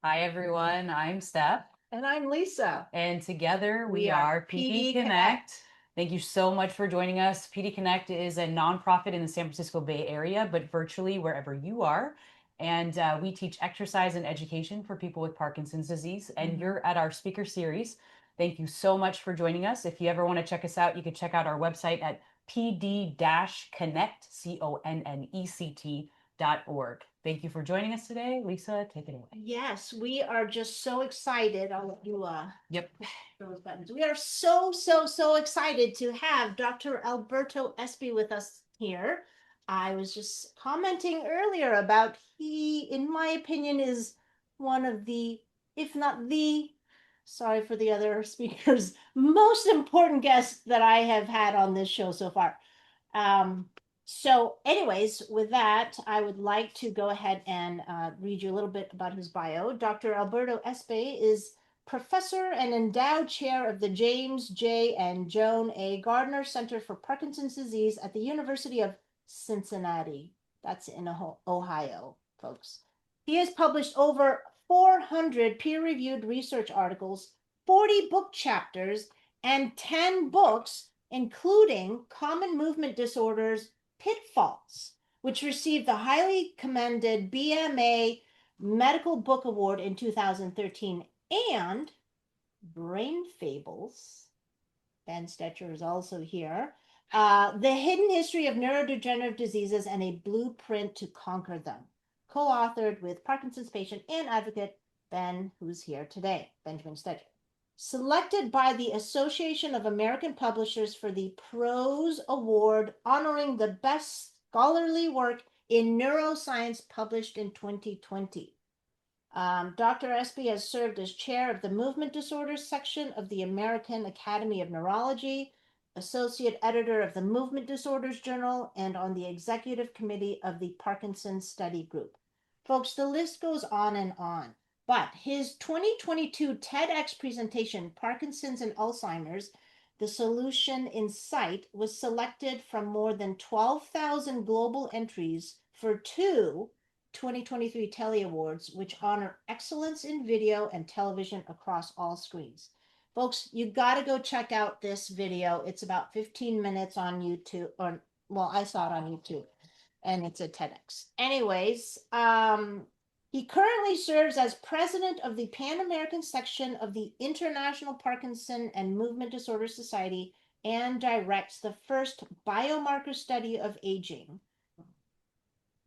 Hi, everyone. I'm Steph. And I'm Lisa. And together we We are are PD PD Connect. Connect. Thank you so much for joining us. PD Connect is a nonprofit in the San Francisco Bay Area, but virtually wherever you are. And we teach exercise and education for people with Parkinson's disease. And you're at our speaker series. Thank you so much for joining us. If you ever want to check us out, you can check out our website at pd-connect, connect.org. Thank you for joining us today. Lisa, take it away. Yes, we are just so excited. I'll let you Yep. those buttons. We are so excited to have Dr. Alberto Espay with us here. I was just commenting earlier about he, in my opinion, is one of the, if not the, sorry for the other speakers, most important guests that I have had on this show so far. So anyways, with that, I would like to go ahead and read you a little bit about his bio. Dr. Alberto Espay is professor and endowed chair of the James J. and Joan A. Gardner Center for Parkinson's Disease at the University of Cincinnati. That's in Ohio, folks. He has published over 400 peer-reviewed research articles, 40 book chapters, and 10 books, including Common Movement Disorders, Pitfalls, which received the highly commended BMA Medical Book Award in 2013, and Brain Fables. Ben Stetcher is also here. The Hidden History of Neurodegenerative Diseases and a Blueprint to Conquer Them, co-authored with Parkinson's patient and advocate Ben, who's here today, Benjamin Stetcher. Selected by the Association of American Publishers for the Prose Award, honoring the best scholarly work in neuroscience published in 2020. Dr. Espay has served as chair of the Movement Disorders section of the American Academy of Neurology, associate editor of the Movement Disorders Journal, and on the executive committee of the Parkinson Study Group. Folks, the list goes on and on. But his 2022 TEDx presentation, Parkinson's and Alzheimer's, The Solution in Sight, was selected from more than 12,000 global entries for two 2023 Telly Awards, which honor excellence in video and television across all screens. Folks, you got to go check out this video. It's about 15 minutes on YouTube, or well, I saw it on YouTube, and it's a TEDx. Anyways, he currently serves as president of the Pan American section of the International Parkinson and Movement Disorder Society and directs the first biomarker study of aging,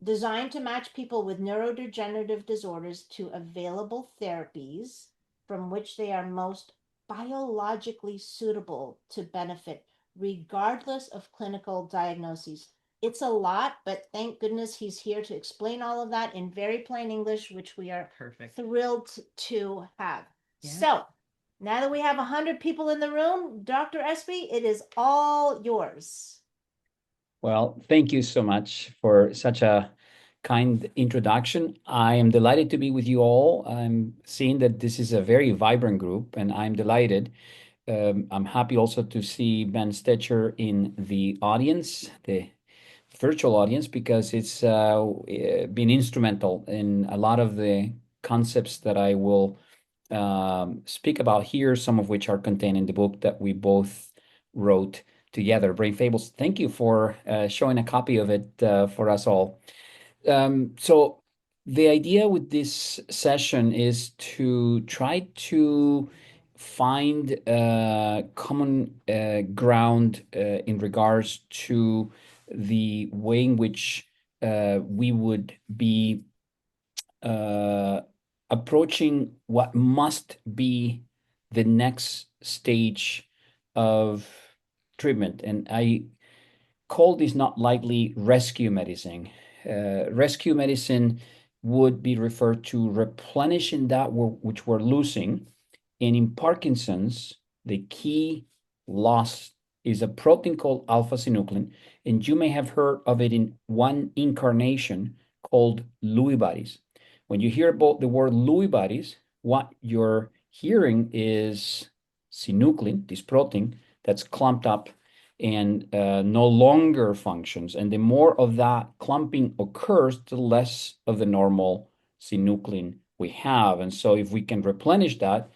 designed to match people with neurodegenerative disorders to available therapies from which they are most biologically suitable to benefit, regardless of clinical diagnoses. It's a lot, but thank goodness he's here to explain all of that in very plain English, which we are thrilled to have. Yeah. So now that we have 100 people in the room, Dr. Espay, it is all yours. Well, thank you so much for such a kind introduction. I am delighted to be with you all. I'm seeing that this is a very vibrant group, and I'm delighted. I'm happy also to see Ben Stetcher in the audience, the virtual audience, because it's been instrumental in a lot of the concepts that I will speak about here, some of which are contained in the book that we both wrote together, Brain Fables. Thank you for showing a copy of it for us all. So the idea with this session is to try to find common ground in regards to the way in which we would be approaching what must be the next stage of treatment. And I call this not lightly rescue medicine. Rescue medicine would be referred to replenishing that which we're losing. And in Parkinson's, the key loss is a protein called alpha-synuclein. And you may have heard of it in one incarnation called Lewy bodies. When you hear about the word Lewy bodies, what you're hearing is synuclein, this protein that's clumped up and no longer functions. And the more of that clumping occurs, the less of the normal synuclein we have. And so if we can replenish that,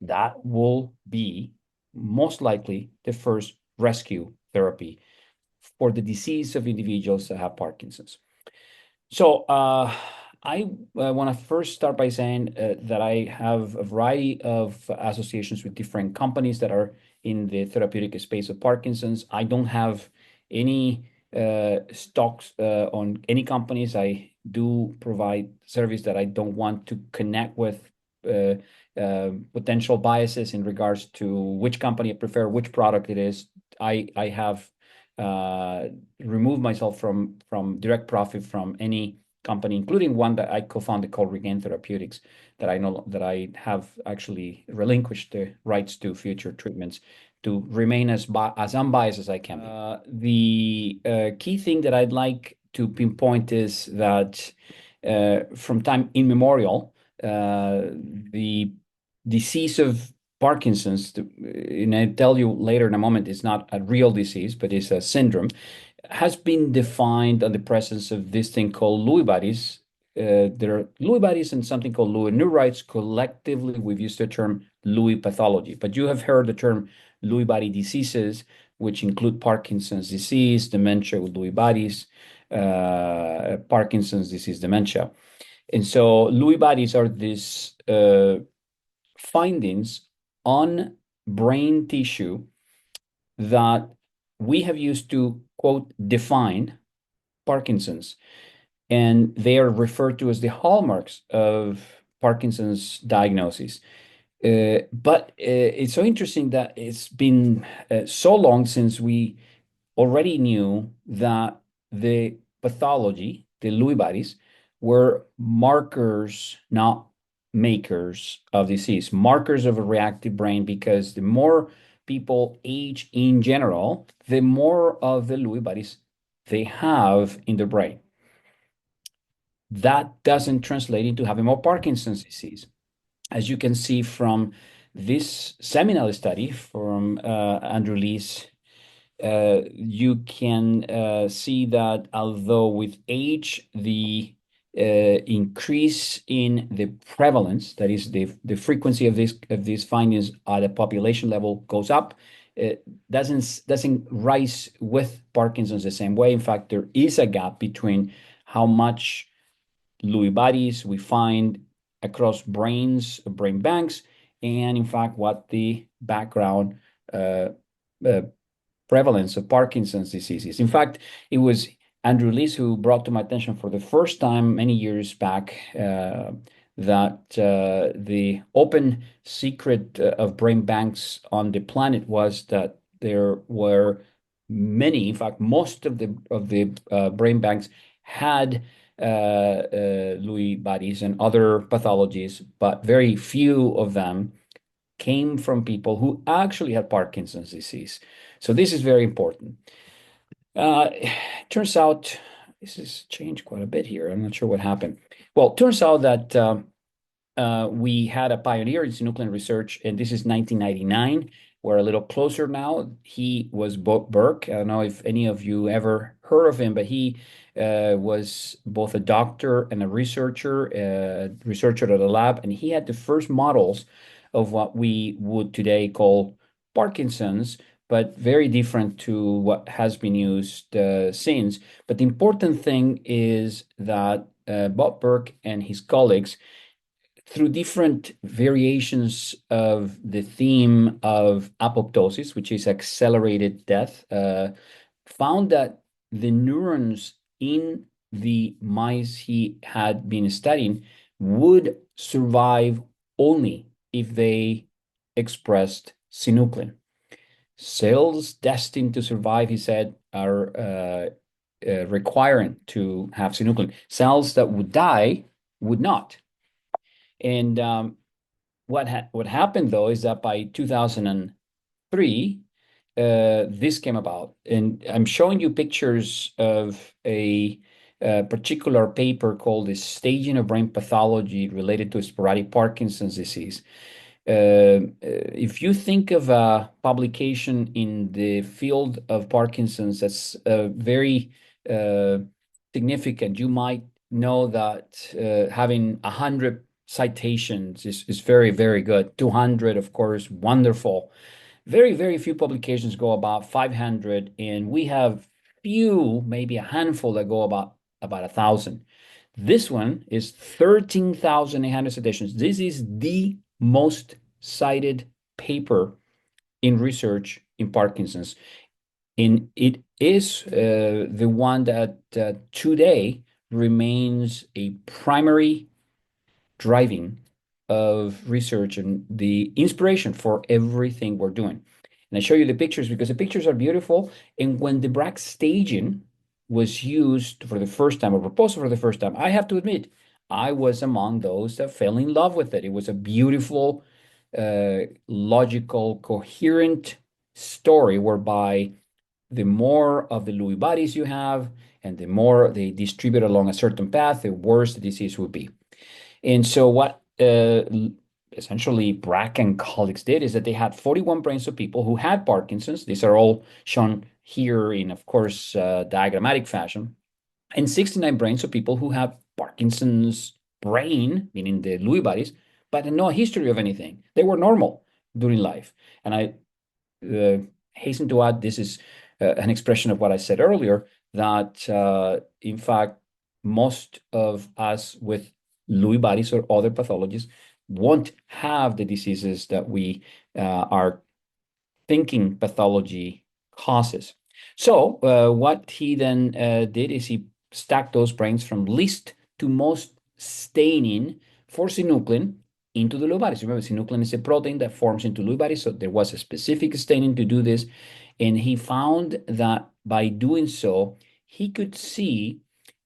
that will be most likely the first rescue therapy for the disease of individuals that have Parkinson's. So I want to first start by saying that I have a variety of associations with different companies that are in the therapeutic space of Parkinson's. I don't have any stocks on any companies. I do provide service that I don't want to connect with potential biases in regards to which company I prefer, which product it is. I have remove myself from direct profit from any company, including one that I co-founded called Regain Therapeutics, that I know that I have actually relinquished the rights to future treatments to remain as unbiased as I can be. The key thing that I'd like to pinpoint is that from time immemorial, the disease of Parkinson's, and I'll tell you later in a moment, it's not a real disease, but it's a syndrome, has been defined on the presence of this thing called Lewy bodies. There are Lewy bodies and something called Lewy neurites. Collectively, we've used the term Lewy pathology, but you have heard the term Lewy body diseases, which include Parkinson's disease, dementia with Lewy bodies, Parkinson's disease, dementia. And so Lewy bodies are these findings on brain tissue that we have used to, quote, define Parkinson's. And they are referred to as the hallmarks of Parkinson's diagnosis. But it's so interesting that it's been so long since we already knew that the pathology, the Lewy bodies, were markers, not makers of disease, markers of a reactive brain, because the more people age in general, the more of the Lewy bodies they have in the brain. That doesn't translate into having more Parkinson's disease. As you can see from this seminal study from Andrew Lee's, you can see that although with age, the increase in the prevalence, that is the frequency of these findings at a population level goes up, it doesn't rise with Parkinson's the same way. In fact, there is a gap between how much Lewy bodies we find across brain banks, and in fact, what the background prevalence of Parkinson's disease is. In fact, it was Andrew Lees who brought to my attention for the first time many years back that the open secret of brain banks on the planet was that there were many, in fact, most of the brain banks had Lewy bodies and other pathologies, but very few of them came from people who actually had Parkinson's disease. So this is very important. Turns out this has changed quite a bit here. I'm not sure what happened. Well, turns out that we had a pioneer in synuclein research, and this is 1999. We're a little closer now. He was Bob Burke. I don't know if any of you ever heard of him, but he was both a doctor and a researcher at a lab, and he had the first models of what we would today call Parkinson's, but very different to what has been used since. But the important thing is that Bob Burke and his colleagues, through different variations of the theme of apoptosis, which is accelerated death, found that the neurons in the mice he had been studying would survive only if they expressed synuclein. Cells destined to survive, he said, are requiring to have synuclein. Cells that would die would not. And what happened, though, is that by 2003, this came about. And I'm showing you pictures of a particular paper called The Staging of Brain Pathology Related to Sporadic Parkinson's Disease. If you think of a publication in the field of Parkinson's that's very significant, you might know that having 100 citations is very, very good. 200, of course, wonderful. Very, very few publications go about 500, and we have few, maybe a handful that go about 1,000. This one is 13,800 citations. This is the most cited paper in research in Parkinson's. And it is the one that today remains a primary driving of research and the inspiration for everything we're doing. And I show you the pictures because the pictures are beautiful. And when the Braque staging was used for the first time or proposed for the first time, I have to admit, I was among those that fell in love with it. It was a beautiful, logical, coherent story whereby the more of the Lewy bodies you have and the more they distribute along a certain path, the worse the disease will be. And so what essentially Brack and colleagues did is that they had 41 brains of people who had Parkinson's. These are all shown here in, of course, diagrammatic fashion, and 69 brains of people who have Parkinson's brain, meaning the Lewy bodies, but no history of anything. They were normal during life. And I hasten to add, this is an expression of what I said earlier, that in fact, most of us with Lewy bodies or other pathologies won't have the diseases that we are thinking pathology causes. So what he then did is he stacked those brains from least to most staining for synuclein into the Lewy bodies. Remember, synuclein is a protein that forms into Lewy bodies, so there was a specific staining to do this. And he found that by doing so, he could see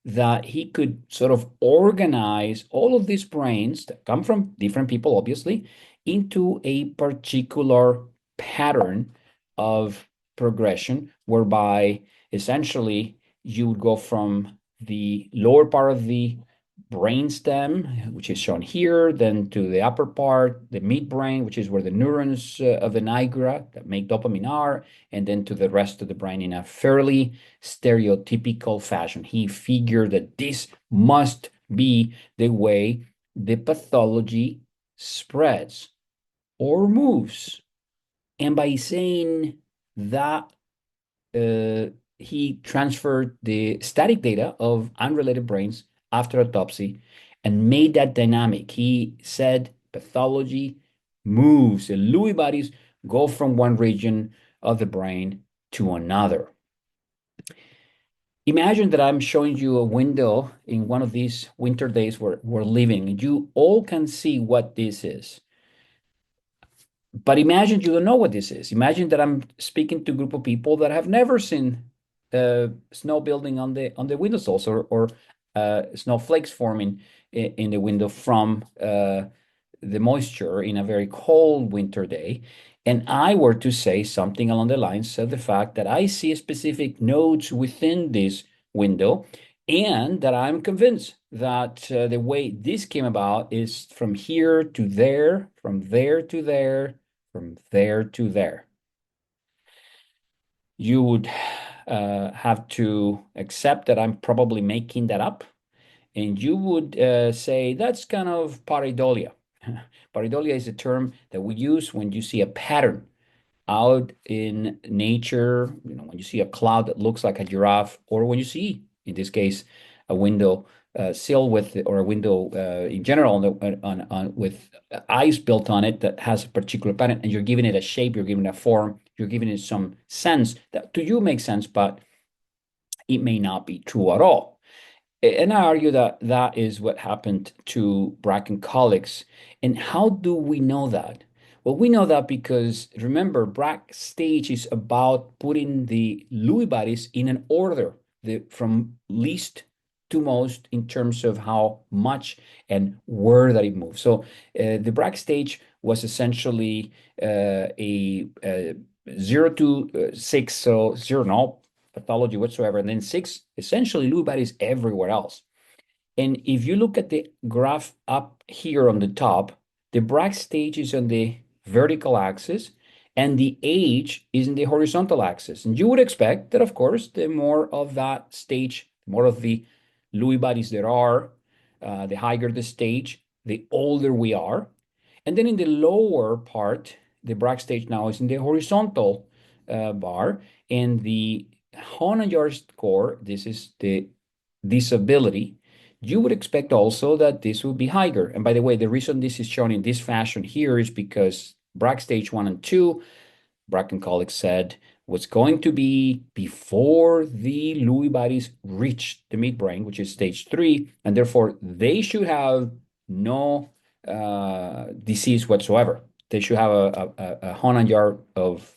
that he could sort of organize all of these brains that come from different people, obviously, into a particular pattern of progression, whereby essentially you would go from the lower part of the brainstem, which is shown here, then to the upper part, the midbrain, which is where the neurons of the nigra that make dopamine are, and then to the rest of the brain in a fairly stereotypical fashion. He figured that this must be the way the pathology spreads or moves. And by saying that, he transferred the static data of unrelated brains after autopsy and made that dynamic. He said pathology moves. The Lewy bodies go from one region of the brain to another. Imagine that I'm showing you a window in one of these winter days where we're living, and you all can see what this is. But imagine you don't know what this is. Imagine that I'm speaking to a group of people that have never seen snow building on the windowsills or snowflakes forming in the window from the moisture in a very cold winter day. And I were to say something along the lines of the fact that I see specific nodes within this window, and that I'm convinced that the way this came about is from here to there, from there to there, from there to there. You would have to accept that I'm probably making that up, and you would say that's kind of pareidolia. Pareidolia is a term that we use when you see a pattern out in nature, when you see a cloud that looks like a giraffe, or when you see, in this case, a window sill with, or a window in general with eyes built on it that has a particular pattern, and you're giving it a shape, you're giving it a form, you're giving it some sense that to you makes sense, but it may not be true at all. And I argue that that is what happened to Brack and colleagues. And how do we know that? Well, we know that because, remember, Brack stage is about putting the Lewy bodies in an order, from least to most in terms of how much and where that it moves. So the Brack stage was essentially a 0 to 6, so 0, no pathology whatsoever, and then 6, essentially Lewy bodies everywhere else. And if you look at the graph up here on the top, the Brack stage is on the vertical axis and the age is in the horizontal axis. And you would expect that, of course, the more of that stage, the more of the Lewy bodies there are, the higher the stage, the older we are. And then in the lower part, the Bragg stage now is in the horizontal bar, and the Honajar score, this is the disability. You would expect also that this will be higher. And by the way, the reason this is shown in this fashion here is because Bragg stage 1 and 2, Bragg and colleagues said, was going to be before the Lewy bodies reach the midbrain, which is stage 3, and therefore they should have no disease whatsoever. They should have a Honajar of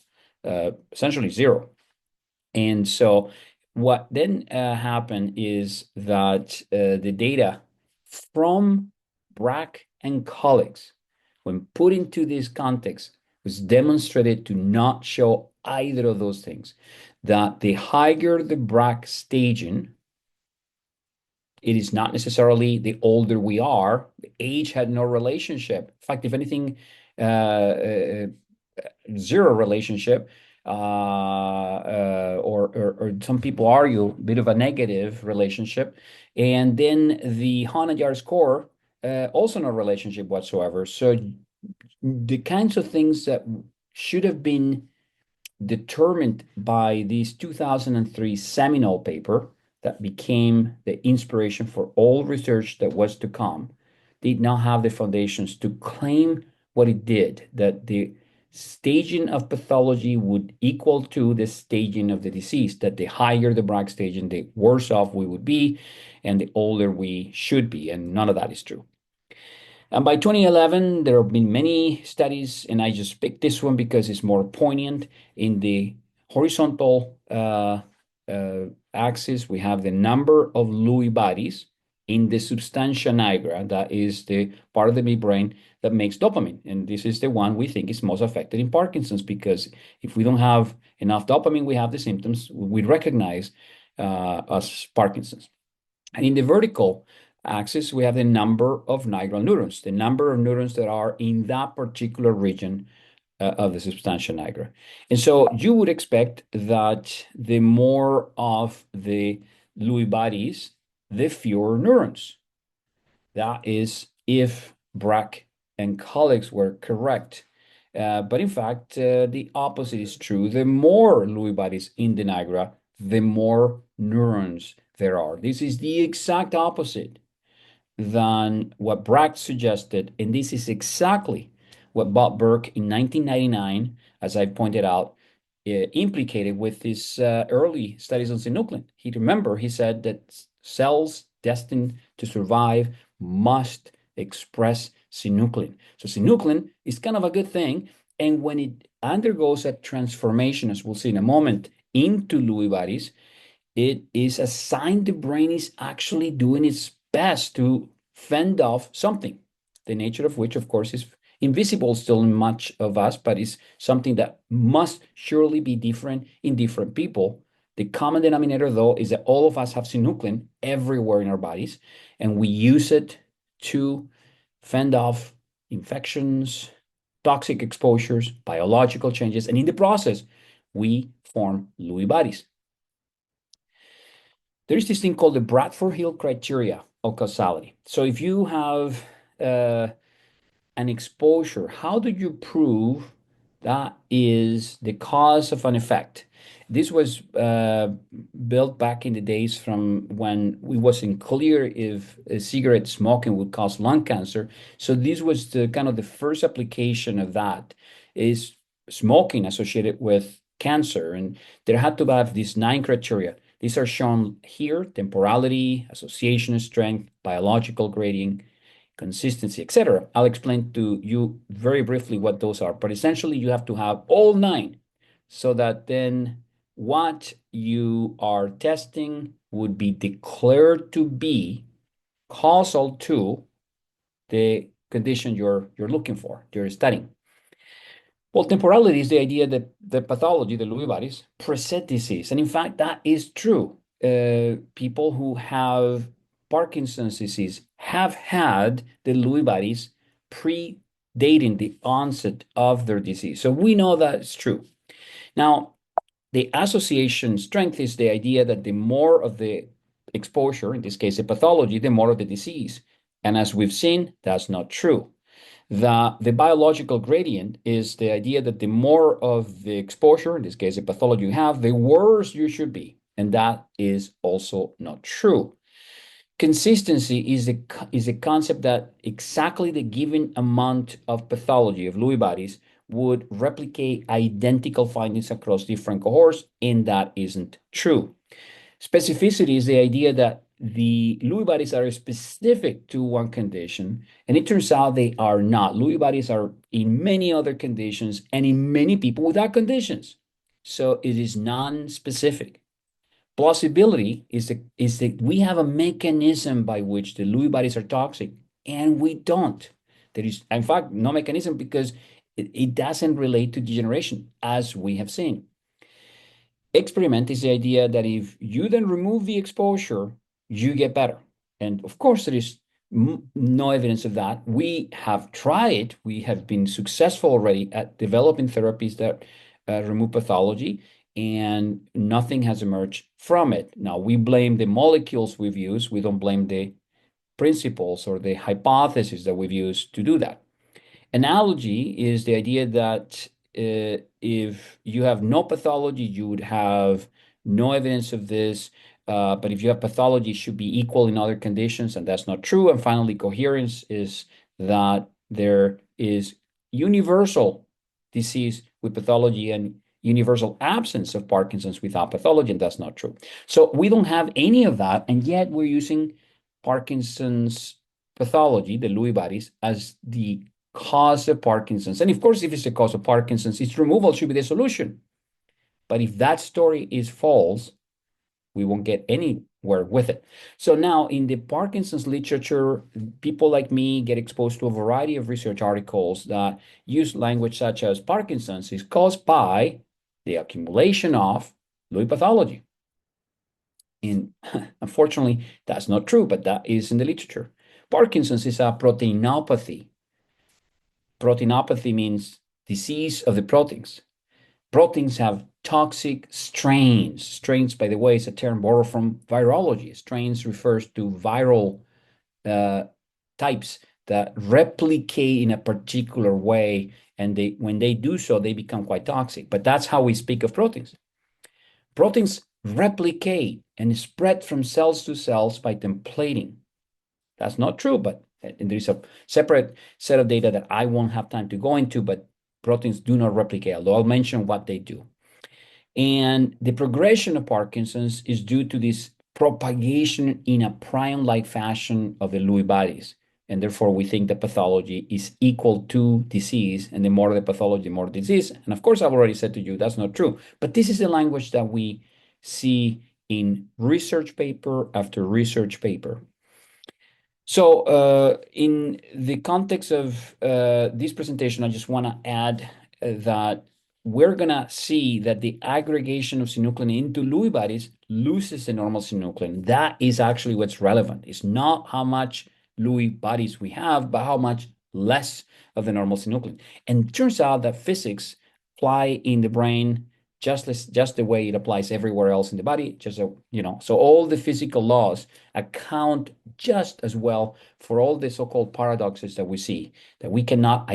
essentially 0. And so what then happened is that the data from Brack and colleagues, when put into this context, was demonstrated to not show either of those things. That the higher the Brack staging, it is not necessarily the older we are. Age had no relationship. In fact, if anything, zero relationship, or some people argue a bit of a negative relationship. And then the Honajar score, also no relationship whatsoever. So the kinds of things that should have been determined by this 2003 seminal paper that became the inspiration for all research that was to come did not have the foundations to claim what it did, that the staging of pathology would equal to the staging of the disease, that the higher the Bragg staging, the worse off we would be, and the older we should be. And none of that is true. And by 2011, there have been many studies, and I just picked this one because it's more poignant. In the horizontal axis, we have the number of Lewy bodies in the substantia nigra, that is the part of the midbrain that makes dopamine. And this is the one we think is most affected in Parkinson's, because if we don't have enough dopamine, we have the symptoms we recognize as Parkinson's. And in the vertical axis, we have the number of nigral neurons, the number of neurons that are in that particular region of the substantia nigra. And so you would expect that the more of the Lewy bodies, the fewer neurons. That is if Brack and colleagues were correct. But in fact, the opposite is true. The more Lewy bodies in the nigra, the more neurons there are. This is the exact opposite than what Brack suggested, and this is exactly what Bob Burke in 1999, as I pointed out, implicated with his early studies on synuclein. He said that cells destined to survive must express synuclein. So synuclein is kind of a good thing, and when it undergoes a transformation, as we'll see in a moment, into Lewy bodies, it is a sign the brain is actually doing its best to fend off something, the nature of which, of course, is invisible still in much of us, but is something that must surely be different in different people. The common denominator, though, is that all of us have synuclein everywhere in our bodies, and we use it to fend off infections, toxic exposures, biological changes, and in the process, we form Lewy bodies. There is this thing called the Bradford-Hill criteria of causality. So if you have an exposure, how do you prove that is the cause of an effect? This was built back in the days from when it wasn't clear if cigarette smoking would cause lung cancer. So this was the kind of the first application of that, is smoking associated with cancer. And there had to have these 9 criteria. These are shown here: temporality, association strength, biological grading, consistency, etc. I'll explain to you very briefly what those are, but essentially you have to have all 9 so that then what you are testing would be declared to be causal to the condition you're looking for, you're studying. Well, temporality is the idea that the pathology, the Lewy bodies, present disease. And in fact, that is true. People who have Parkinson's disease have had the Lewy bodies predating the onset of their disease. So we know that's true. Now, the association strength is the idea that the more of the exposure, in this case, the pathology, the more of the disease. And as we've seen, that's not true. The biological gradient is the idea that the more of the exposure, in this case, the pathology you have, the worse you should be. And that is also not true. Consistency is a concept that exactly the given amount of pathology of Lewy bodies would replicate identical findings across different cohorts, and that isn't true. Specificity is the idea that the Lewy bodies are specific to one condition, and it turns out they are not. Lewy bodies are in many other conditions and in many people without conditions. So it is non-specific. Plausibility is that we have a mechanism by which the Lewy bodies are toxic, and we don't. There is, in fact, no mechanism because it doesn't relate to degeneration, as we have seen. Experiment is the idea that if you then remove the exposure, you get better. And of course, there is no evidence of that. We have tried, we have been successful already at developing therapies that remove pathology, and nothing has emerged from it. Now, we blame the molecules we've used, we don't blame the principles or the hypotheses that we've used to do that. Analogy is the idea that if you have no pathology, you would have no evidence of this. But if you have pathology, it should be equal in other conditions, and that's not true. And finally, coherence is that there is universal disease with pathology and universal absence of Parkinson's without pathology, and that's not true. So we don't have any of that, and yet we're using Parkinson's pathology, the Lewy bodies, as the cause of Parkinson's. And of course, if it's the cause of Parkinson's, its removal should be the solution. But if that story is false, we won't get anywhere with it. So now in the Parkinson's literature, people like me get exposed to a variety of research articles that use language such as Parkinson's is caused by the accumulation of Lewy pathology. And unfortunately, that's not true, but that is in the literature. Parkinson's is a proteinopathy. Proteinopathy means disease of the proteins. Proteins have toxic strains. Strains, by the way, is a term borrowed from virology. Strains refers to viral types that replicate in a particular way, and when they do so, they become quite toxic. But that's how we speak of proteins. Proteins replicate and spread from cells to cells by templating. That's not true, but there is a separate set of data that I won't have time to go into, but proteins do not replicate, although I'll mention what they do. And the progression of Parkinson's is due to this propagation in a prion-like fashion of the Lewy bodies. And therefore, we think the pathology is equal to disease. And the more the pathology, the more disease. And of course, I've already said to you, that's not true. But this is the language that we see in research paper after research paper. So in the context of this presentation, I just want to add that we're going to see that the aggregation of synuclein into Lewy bodies loses the normal synuclein. That is actually what's relevant. It's not how much Lewy bodies we have, but how much less of the normal synuclein. And it turns out that physics apply in the brain just the way it applies everywhere else in the body. So all the physical laws account just as well for all the so-called paradoxes that we see, that we cannot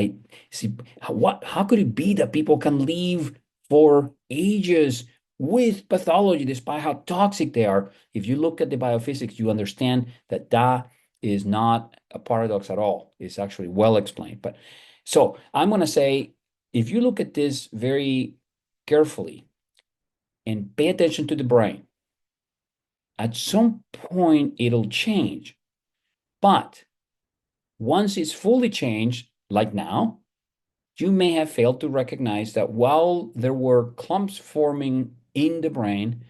see. How could it be that people can live for ages with pathology despite how toxic they are? If you look at the biophysics, you understand that that is not a paradox at all. It's actually well explained. But so I'm going to say, if you look at this very carefully and pay attention to the brain, at some point it'll change. But once it's fully changed, like now, you may have failed to recognize that while there were clumps forming in the brain,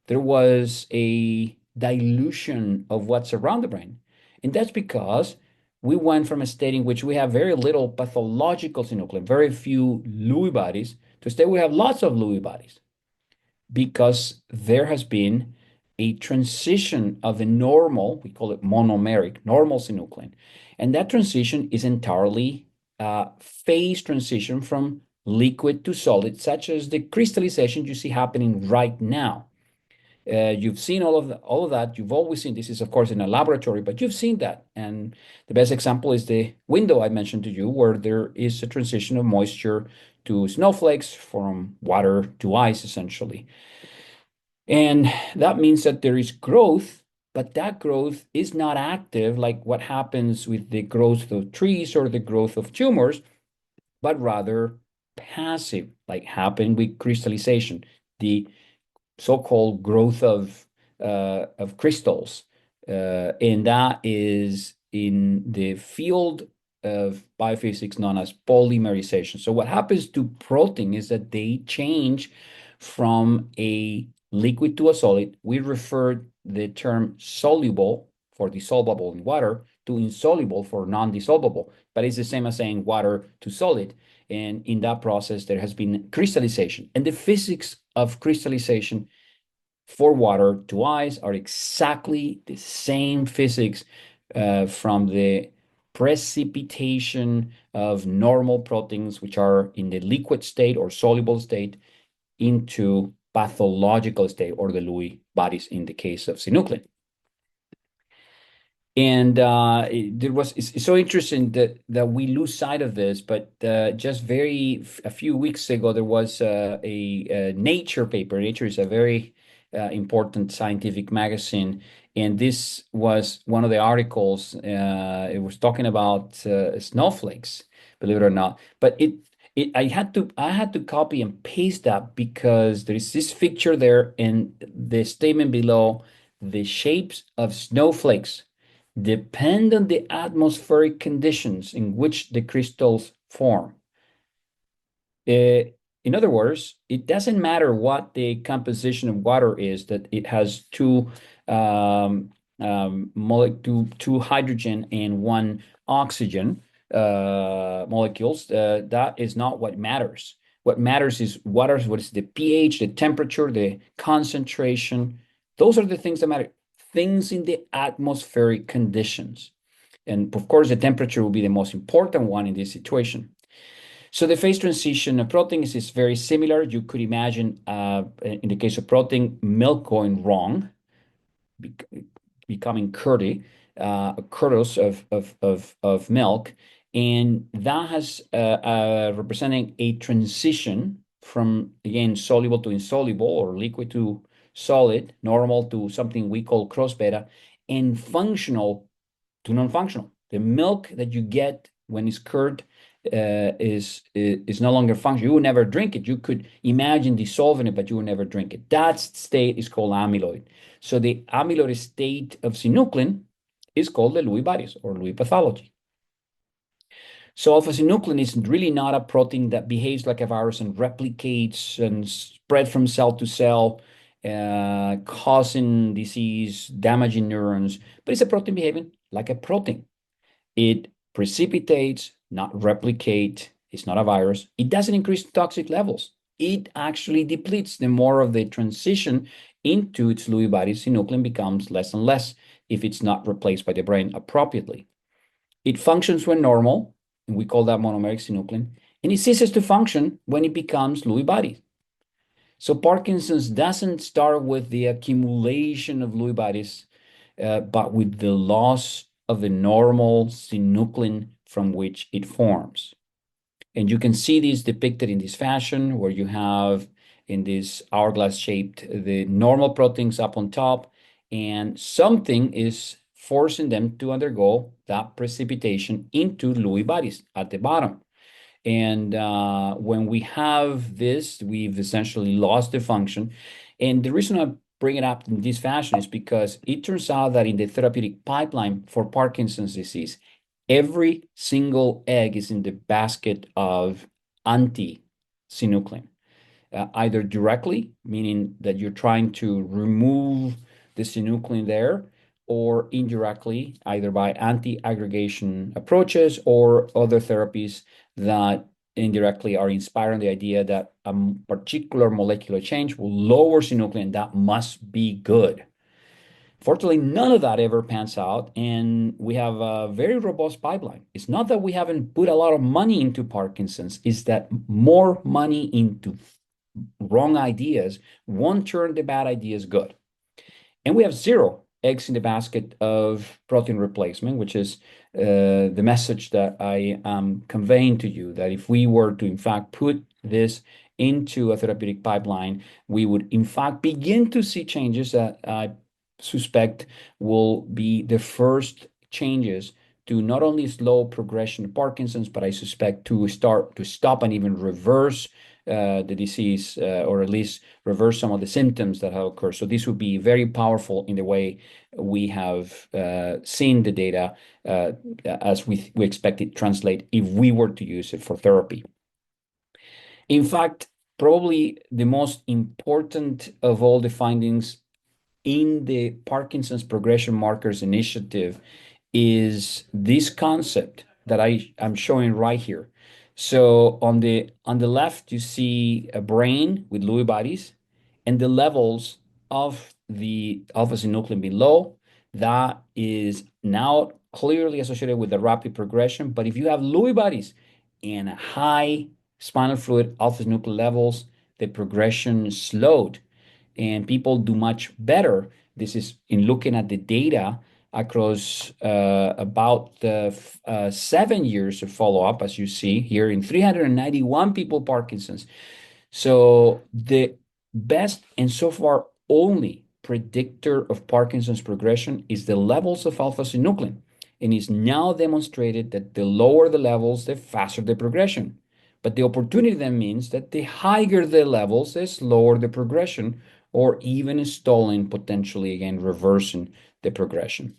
there was a dilution of what's around the brain. And that's because we went from a state in which we have very little pathological synuclein, very few Lewy bodies, to a state we have lots of Lewy bodies, because there has been a transition of the normal, we call it monomeric, normal synuclein. And that transition is entirely phase transition from liquid to solid, such as the crystallization you see happening right now. You've seen all of that. You've always seen this is, of course, in a laboratory, but you've seen that. And the best example is the window I mentioned to you, where there is a transition of moisture to snowflakes from water to ice, essentially. And that means that there is growth, but that growth is not active like what happens with the growth of trees or the growth of tumors, but rather passive, like happened with crystallization. The so-called growth of crystals, and that is in the field of biophysics known as polymerization. So what happens to protein is that they change from a liquid to a solid. We refer the term soluble for dissolvable in water to insoluble for non-dissolvable, but it's the same as saying water to solid. And in that process, there has been crystallization. And the physics of crystallization for water to ice are exactly the same physics from the precipitation of normal proteins, which are in the liquid state or soluble state, into pathological state, or the Lewy bodies in the case of synuclein. And it's so interesting that we lose sight of this, but just a few weeks ago there was a Nature paper. Nature is a very important scientific magazine, and this was one of the articles. It was talking about snowflakes, believe it or not. But I had to copy and paste that because there is this picture there and the statement below: the shapes of snowflakes depend on the atmospheric conditions in which the crystals form. In other words, it doesn't matter what the composition of water is, that it has two hydrogen and one oxygen molecules. That is not what matters. What matters is what is the pH, the temperature, the concentration. Those are the things that matter. Things in the atmospheric conditions. And of course, the temperature will be the most important one in this situation. So the phase transition of proteins is very similar. You could imagine, in the case of protein, milk going wrong, becoming curdy, a curdles of milk, and that has representing a transition from, again, soluble to insoluble, or liquid to solid, normal to something we call cross beta, and functional to non-functional. The milk that you get when it's curd is no longer functional. You will never drink it. You could imagine dissolving it, but you will never drink it. That state is called amyloid. So the amyloid state of synuclein is called the Lewy bodies or Lewy pathology. So alpha-synuclein is really not a protein that behaves like a virus and replicates and spread from cell to cell, causing disease, damaging neurons, but it's a protein behaving like a protein. It precipitates, not replicate. It's not a virus. It doesn't increase toxic levels. It actually depletes. The more of the transition into its Lewy body, synuclein becomes less and less if it's not replaced by the brain appropriately. It functions when normal, and we call that monomeric synuclein, and it ceases to function when it becomes Lewy body. So Parkinson's doesn't start with the accumulation of Lewy bodies, but with the loss of the normal synuclein from which it forms. And you can see this depicted in this fashion, where you have in this hourglass shaped the normal proteins up on top, and something is forcing them to undergo that precipitation into Lewy bodies at the bottom. And when we have this, we've essentially lost the function. And the reason I bring it up in this fashion is because it turns out that in the therapeutic pipeline for Parkinson's disease, every single egg is in the basket of anti-synuclein, either directly, meaning that you're trying to remove the synuclein there, or indirectly, either by anti-aggregation approaches or other therapies that indirectly are inspiring the idea that a particular molecular change will lower synuclein. That must be good. Fortunately, none of that ever pans out, and we have a very robust pipeline. It's not that we haven't put a lot of money into Parkinson's, it's that more money into wrong ideas won't turn the bad ideas good. And we have zero eggs in the basket of protein replacement, which is the message that I am conveying to you, that if we were to, in fact, put this into a therapeutic pipeline, we would, in fact, begin to see changes that I suspect will be the first changes to not only slow progression of Parkinson's, but I suspect to stop and even reverse the disease, or at least reverse some of the symptoms that have occurred. So this would be very powerful in the way we have seen the data as we expect it translate if we were to use it for therapy. In fact, probably the most important of all the findings in the Parkinson's Progression Markers Initiative is this concept that I'm showing right here. So on the left, you see a brain with Lewy bodies, and the levels of the alpha-synuclein below. That is now clearly associated with the rapid progression. But if you have Lewy bodies and high spinal fluid alpha-synuclein levels, the progression slowed, and people do much better. This is in looking at the data across about 7 years of follow-up, as you see here in 391 people Parkinson's. So the best and so far only predictor of Parkinson's progression is the levels of alpha-synuclein, and it's now demonstrated that the lower the levels, the faster the progression. But the opportunity then means that the higher the levels, the slower the progression, or even stalling, potentially again reversing the progression.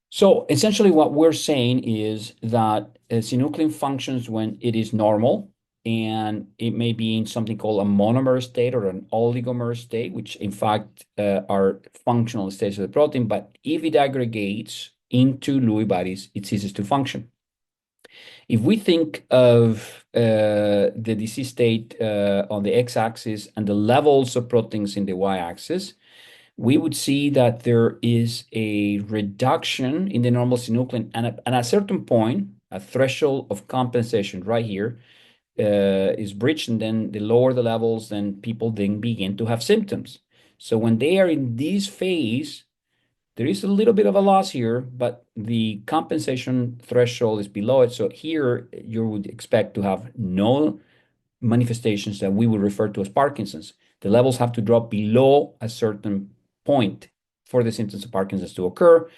So essentially what we're saying is that synuclein functions when it is normal, and it may be in something called a monomer state or an oligomer state, which in fact are functional states of the protein. But if it aggregates into Lewy bodies, it ceases to function. If we think of the disease state on the x-axis and the levels of proteins in the y-axis, we would see that there is a reduction in the normal synuclein, and at a certain point, a threshold of compensation right here is breached, and then the lower the levels, then people then begin to have symptoms. So when they are in this phase, there is a little bit of a loss here, but the compensation threshold is below it. So here you would expect to have no manifestations that we would refer to as Parkinson's. The levels have to drop below a certain point for the symptoms of Parkinson's to occur.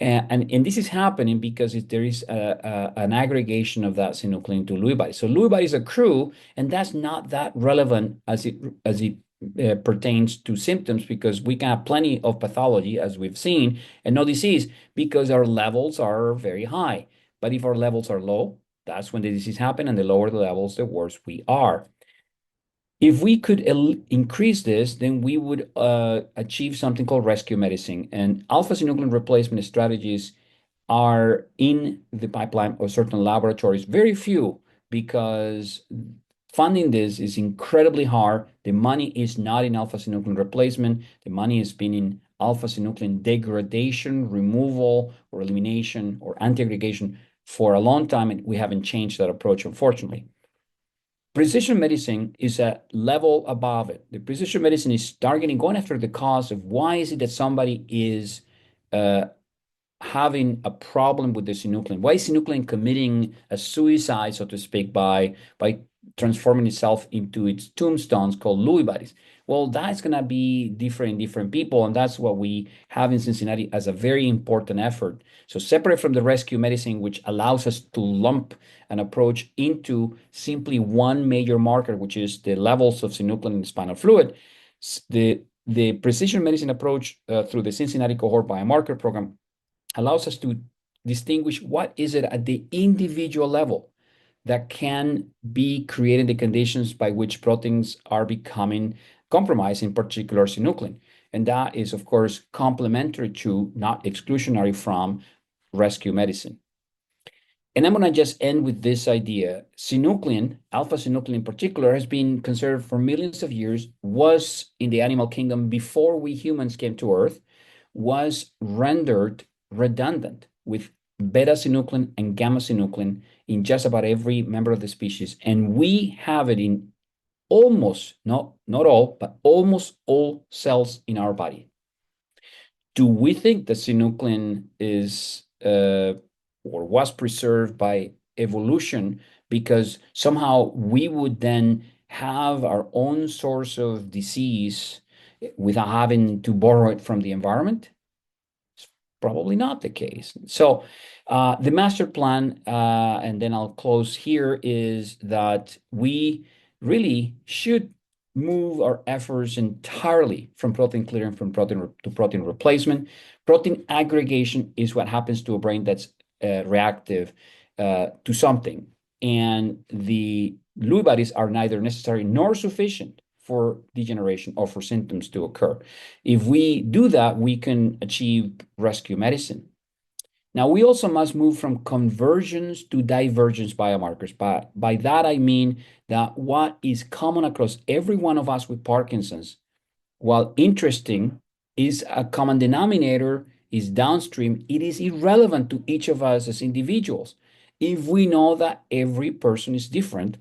And this is happening because there is an aggregation of that synuclein to Lewy bodies. So Lewy bodies accrue, and that's not that relevant as it pertains to symptoms, because we can have plenty of pathology, as we've seen, and no disease because our levels are very high. But if our levels are low, that's when the disease happens, and the lower the levels, the worse we are. If we could increase this, then we would achieve something called rescue medicine. And alpha-synuclein replacement strategies are in the pipeline of certain laboratories, very few, because funding this is incredibly hard. The money is not in alpha-synuclein replacement. The money has been in alpha-synuclein degradation, removal, or elimination, or anti-aggregation for a long time, and we haven't changed that approach, unfortunately. Precision medicine is a level above it. The precision medicine is going after the cause of why is it that somebody is having a problem with the synuclein. Why is synuclein committing a suicide, so to speak, by transforming itself into its tombstones called Lewy bodies? Well, that's going to be different in different people, and that's what we have in Cincinnati as a very important effort. So separate from the rescue medicine, which allows us to lump an approach into simply one major marker, which is the levels of synuclein in the spinal fluid, the precision medicine approach through the Cincinnati cohort biomarker program allows us to distinguish what is it at the individual level that can be creating the conditions by which proteins are becoming compromised, in particular synuclein. And that is, of course, complementary to, not exclusionary from, rescue medicine. And I'm going to just end with this idea. Synuclein, alpha-synuclein in particular, has been conserved for millions of years, was in the animal kingdom before we humans came to Earth, was rendered redundant with beta-synuclein and gamma-synuclein in just about every member of the species. And we have it in almost, not all, but almost all cells in our body. Do we think the synuclein is or was preserved by evolution because somehow we would then have our own source of disease without having to borrow it from the environment? It's probably not the case. So the master plan, and then I'll close here, is that we really should move our efforts entirely from protein clearance from protein to protein replacement. Protein aggregation is what happens to a brain that's reactive to something. And the Lewy bodies are neither necessary nor sufficient for degeneration or for symptoms to occur. If we do that, we can achieve rescue medicine. Now, we also must move from convergence to divergence biomarkers. By that, I mean that what is common across every one of us with Parkinson's, while interesting, is a common denominator, is downstream, it is irrelevant to each of us as individuals. If we know that every person is different,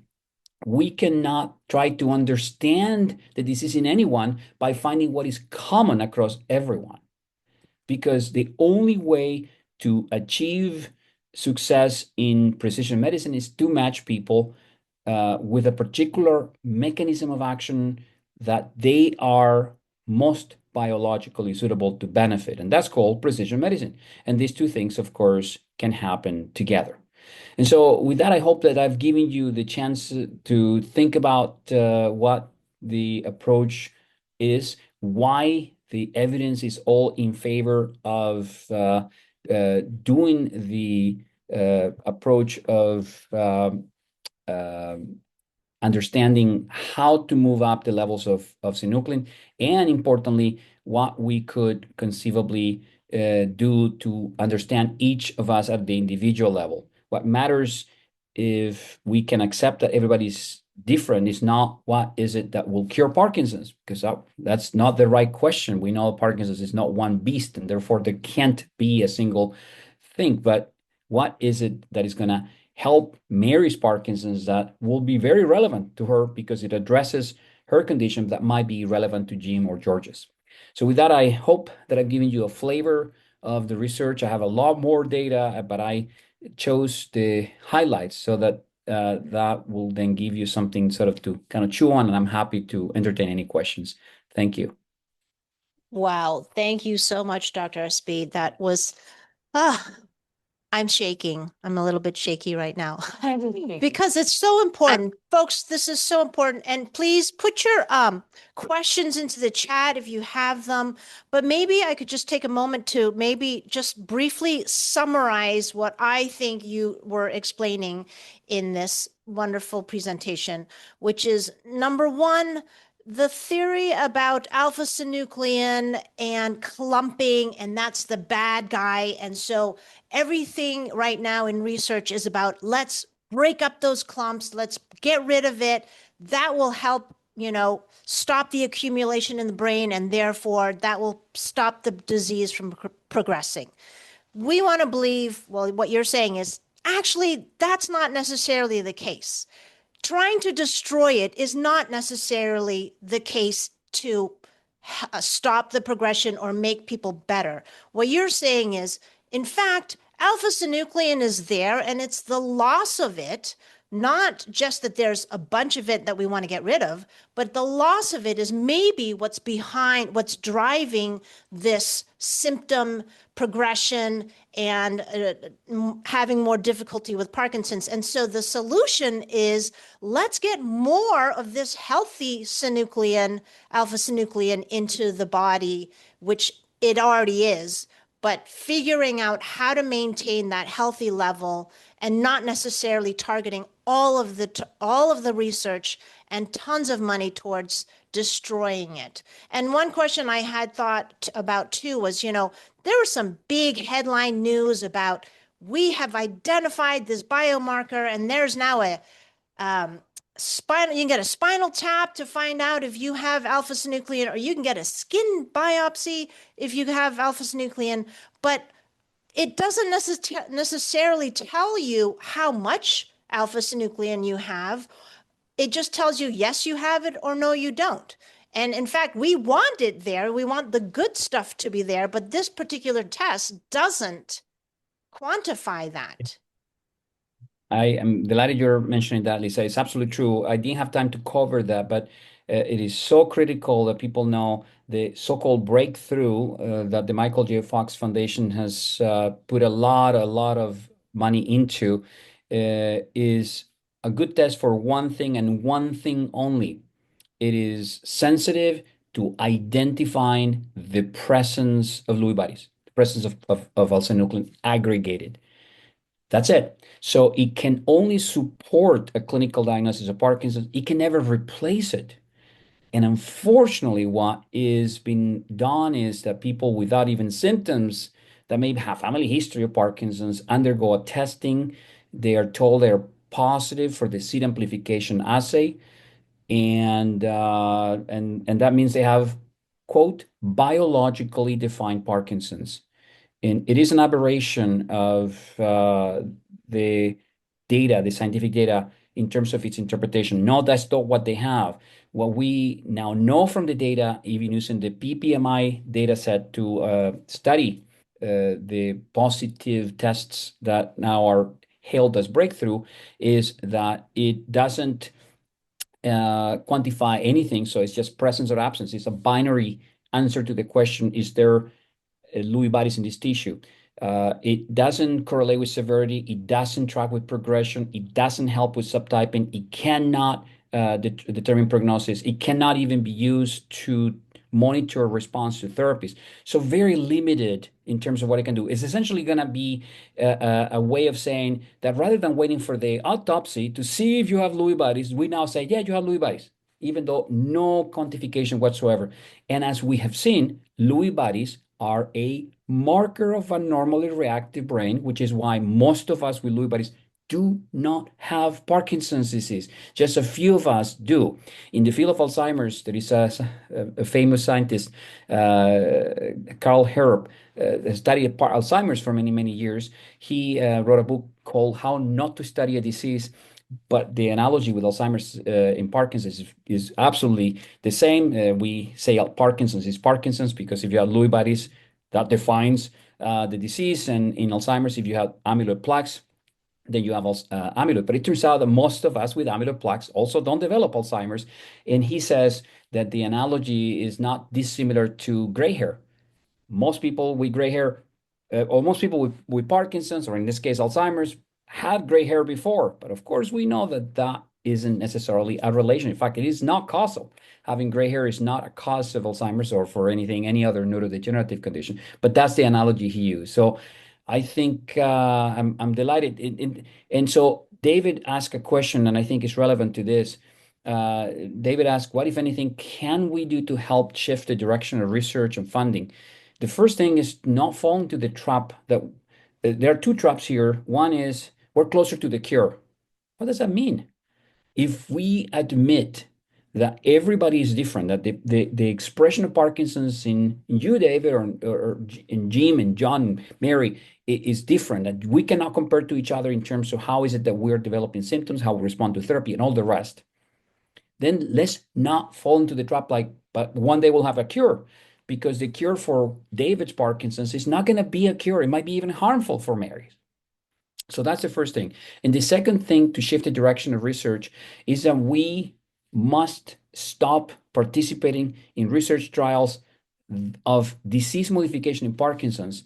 we cannot try to understand the disease in anyone by finding what is common across everyone. Because the only way to achieve success in precision medicine is to match people with a particular mechanism of action that they are most biologically suitable to benefit. And that's called precision medicine. And these two things, of course, can happen together. And so, with that, I hope that I've given you the chance to think about what the approach is, why the evidence is all in favor of doing the approach of understanding how to move up the levels of synuclein, and importantly, what we could conceivably do to understand each of us at the individual level. What matters, if we can accept that everybody's different, is not what is it that will cure Parkinson's, because that's not the right question. We know Parkinson's is not one beast, and therefore there can't be a single thing. But what is it that is going to help Mary's Parkinson's that will be very relevant to her because it addresses her condition that might be relevant to Jim or George's. So with that, I hope that I've given you a flavor of the research. I have a lot more data, but I chose the highlights so that that will then give you something sort of to kind of chew on, and I'm happy to entertain any questions. Thank you. Wow. Thank you so much, Dr. Espay. That was, I'm shaking. I'm a little bit shaky right now because it's so important. Folks, this is so important. And please put your questions into the chat if you have them. But maybe I could just take a moment to maybe just briefly summarize what I think you were explaining in this wonderful presentation, which is number one, the theory about alpha-synuclein and clumping, and that's the bad guy. And so everything right now in research is about let's break up those clumps, let's get rid of it. That will help, stop the accumulation in the brain, and therefore that will stop the disease from progressing. We want to believe, well, what you're saying is actually that's not necessarily the case. Trying to destroy it is not necessarily the case to stop the progression or make people better. What you're saying is, in fact, alpha-synuclein is there, and it's the loss of it, not just that there's a bunch of it that we want to get rid of, but the loss of it is maybe what's driving this symptom progression and having more difficulty with Parkinson's. And so the solution is let's get more of this healthy synuclein, alpha-synuclein, into the body, which it already is, but figuring out how to maintain that healthy level and not necessarily targeting all of the research and tons of money towards destroying it. And one question I had thought about too was, there was some big headline news about we have identified this biomarker, and there's now a you can get a spinal tap to find out if you have alpha-synuclein, or you can get a skin biopsy if you have alpha-synuclein, but it doesn't necessarily tell you how much alpha-synuclein you have. It just tells you, yes, you have it, or no, you don't. And in fact, we want it there. We want the good stuff to be there, but this particular test doesn't quantify that. I am delighted you're mentioning that, Lisa. It's absolutely true. I didn't have time to cover that, but it is so critical that people know the so-called breakthrough that the Michael J. Fox Foundation has put a lot of money into is a good test for one thing and one thing only. It is sensitive to identifying the presence of Lewy bodies, the presence of alpha-synuclein aggregated. That's it. So it can only support a clinical diagnosis of Parkinson's. It can never replace it. And unfortunately, what is being done is that people without even symptoms that may have family history of Parkinson's undergo a testing. They are told they're positive for the seed amplification assay, and that means they have, quote, biologically defined Parkinson's. And it is an aberration of the data, the scientific data, in terms of its interpretation. No, that's not what they have. What we now know from the data, even using the PPMI data set to study the positive tests that now are hailed as breakthrough, is that it doesn't quantify anything. So it's just presence or absence. It's a binary answer to the question, is there Lewy bodies in this tissue? It doesn't correlate with severity. It doesn't track with progression. It doesn't help with subtyping. It cannot determine prognosis. It cannot even be used to monitor response to therapies. So very limited in terms of what it can do. It's essentially going to be a way of saying that rather than waiting for the autopsy to see if you have Lewy bodies, we now say, yeah, you have Lewy bodies, even though no quantification whatsoever. And as we have seen, Lewy bodies are a marker of a normally reactive brain, which is why most of us with Lewy bodies do not have Parkinson's disease. Just a few of us do. In the field of Alzheimer's, there is a famous scientist, Carl Herb, studied Alzheimer's for many, many years. He wrote a book called How Not to Study a Disease. But the analogy with Alzheimer's in Parkinson's is absolutely the same. We say Parkinson's is Parkinson's because if you have Lewy bodies, that defines the disease. And in Alzheimer's, if you have amyloid plaques, then you have amyloid. But it turns out that most of us with amyloid plaques also don't develop Alzheimer's. And he says that the analogy is not dissimilar to gray hair. Most people with gray hair, or most people with Parkinson's, or in this case, Alzheimer's, had gray hair before. But of course, we know that that isn't necessarily a relation. In fact, it is not causal. Having gray hair is not a cause of Alzheimer's or for any other neurodegenerative condition. But that's the analogy he used. So I think I'm delighted. And so David asked a question, and I think it's relevant to this. David asked, what, if anything, can we do to help shift the direction of research and funding? The first thing is not fall into the trap that there are two traps here. One is we're closer to the cure. What does that mean? If we admit that everybody is different, that the expression of Parkinson's in you, David, or in Jim and John and Mary is different, that we cannot compare to each other in terms of how is it that we're developing symptoms, how we respond to therapy, and all the rest, then let's not fall into the trap like, but one day we'll have a cure, because the cure for David's Parkinson's is not going to be a cure. It might be even harmful for Mary's. So that's the first thing. And the second thing to shift the direction of research is that we must stop participating in research trials of disease modification in Parkinson's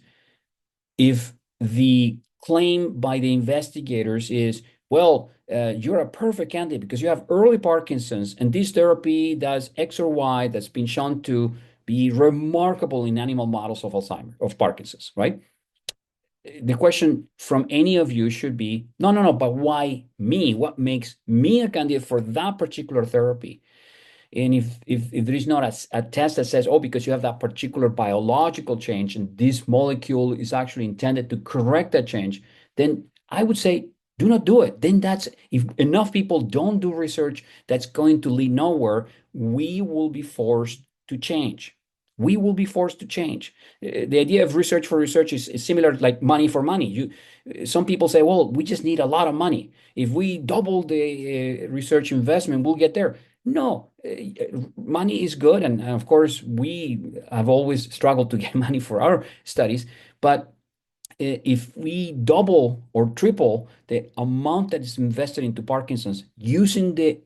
if the claim by the investigators is, well, you're a perfect candidate because you have early Parkinson's, and this therapy does X or Y that's been shown to be remarkable in animal models of Alzheimer's, of Parkinson's, right? The question from any of you should be, no, but why me? What makes me a candidate for that particular therapy? And if there is not a test that says, oh, because you have that particular biological change and this molecule is actually intended to correct that change, then I would say do not do it. Then that's, if enough people don't do research that's going to lead nowhere, we will be forced to change. We will be forced to change. The idea of research for research is similar, like money for money. Some people say, well, we just need a lot of money. If we double the research investment, we'll get there. No, money is good. And of course, we have always struggled to get money for our studies. But if we double or triple the amount that is invested into Parkinson's using the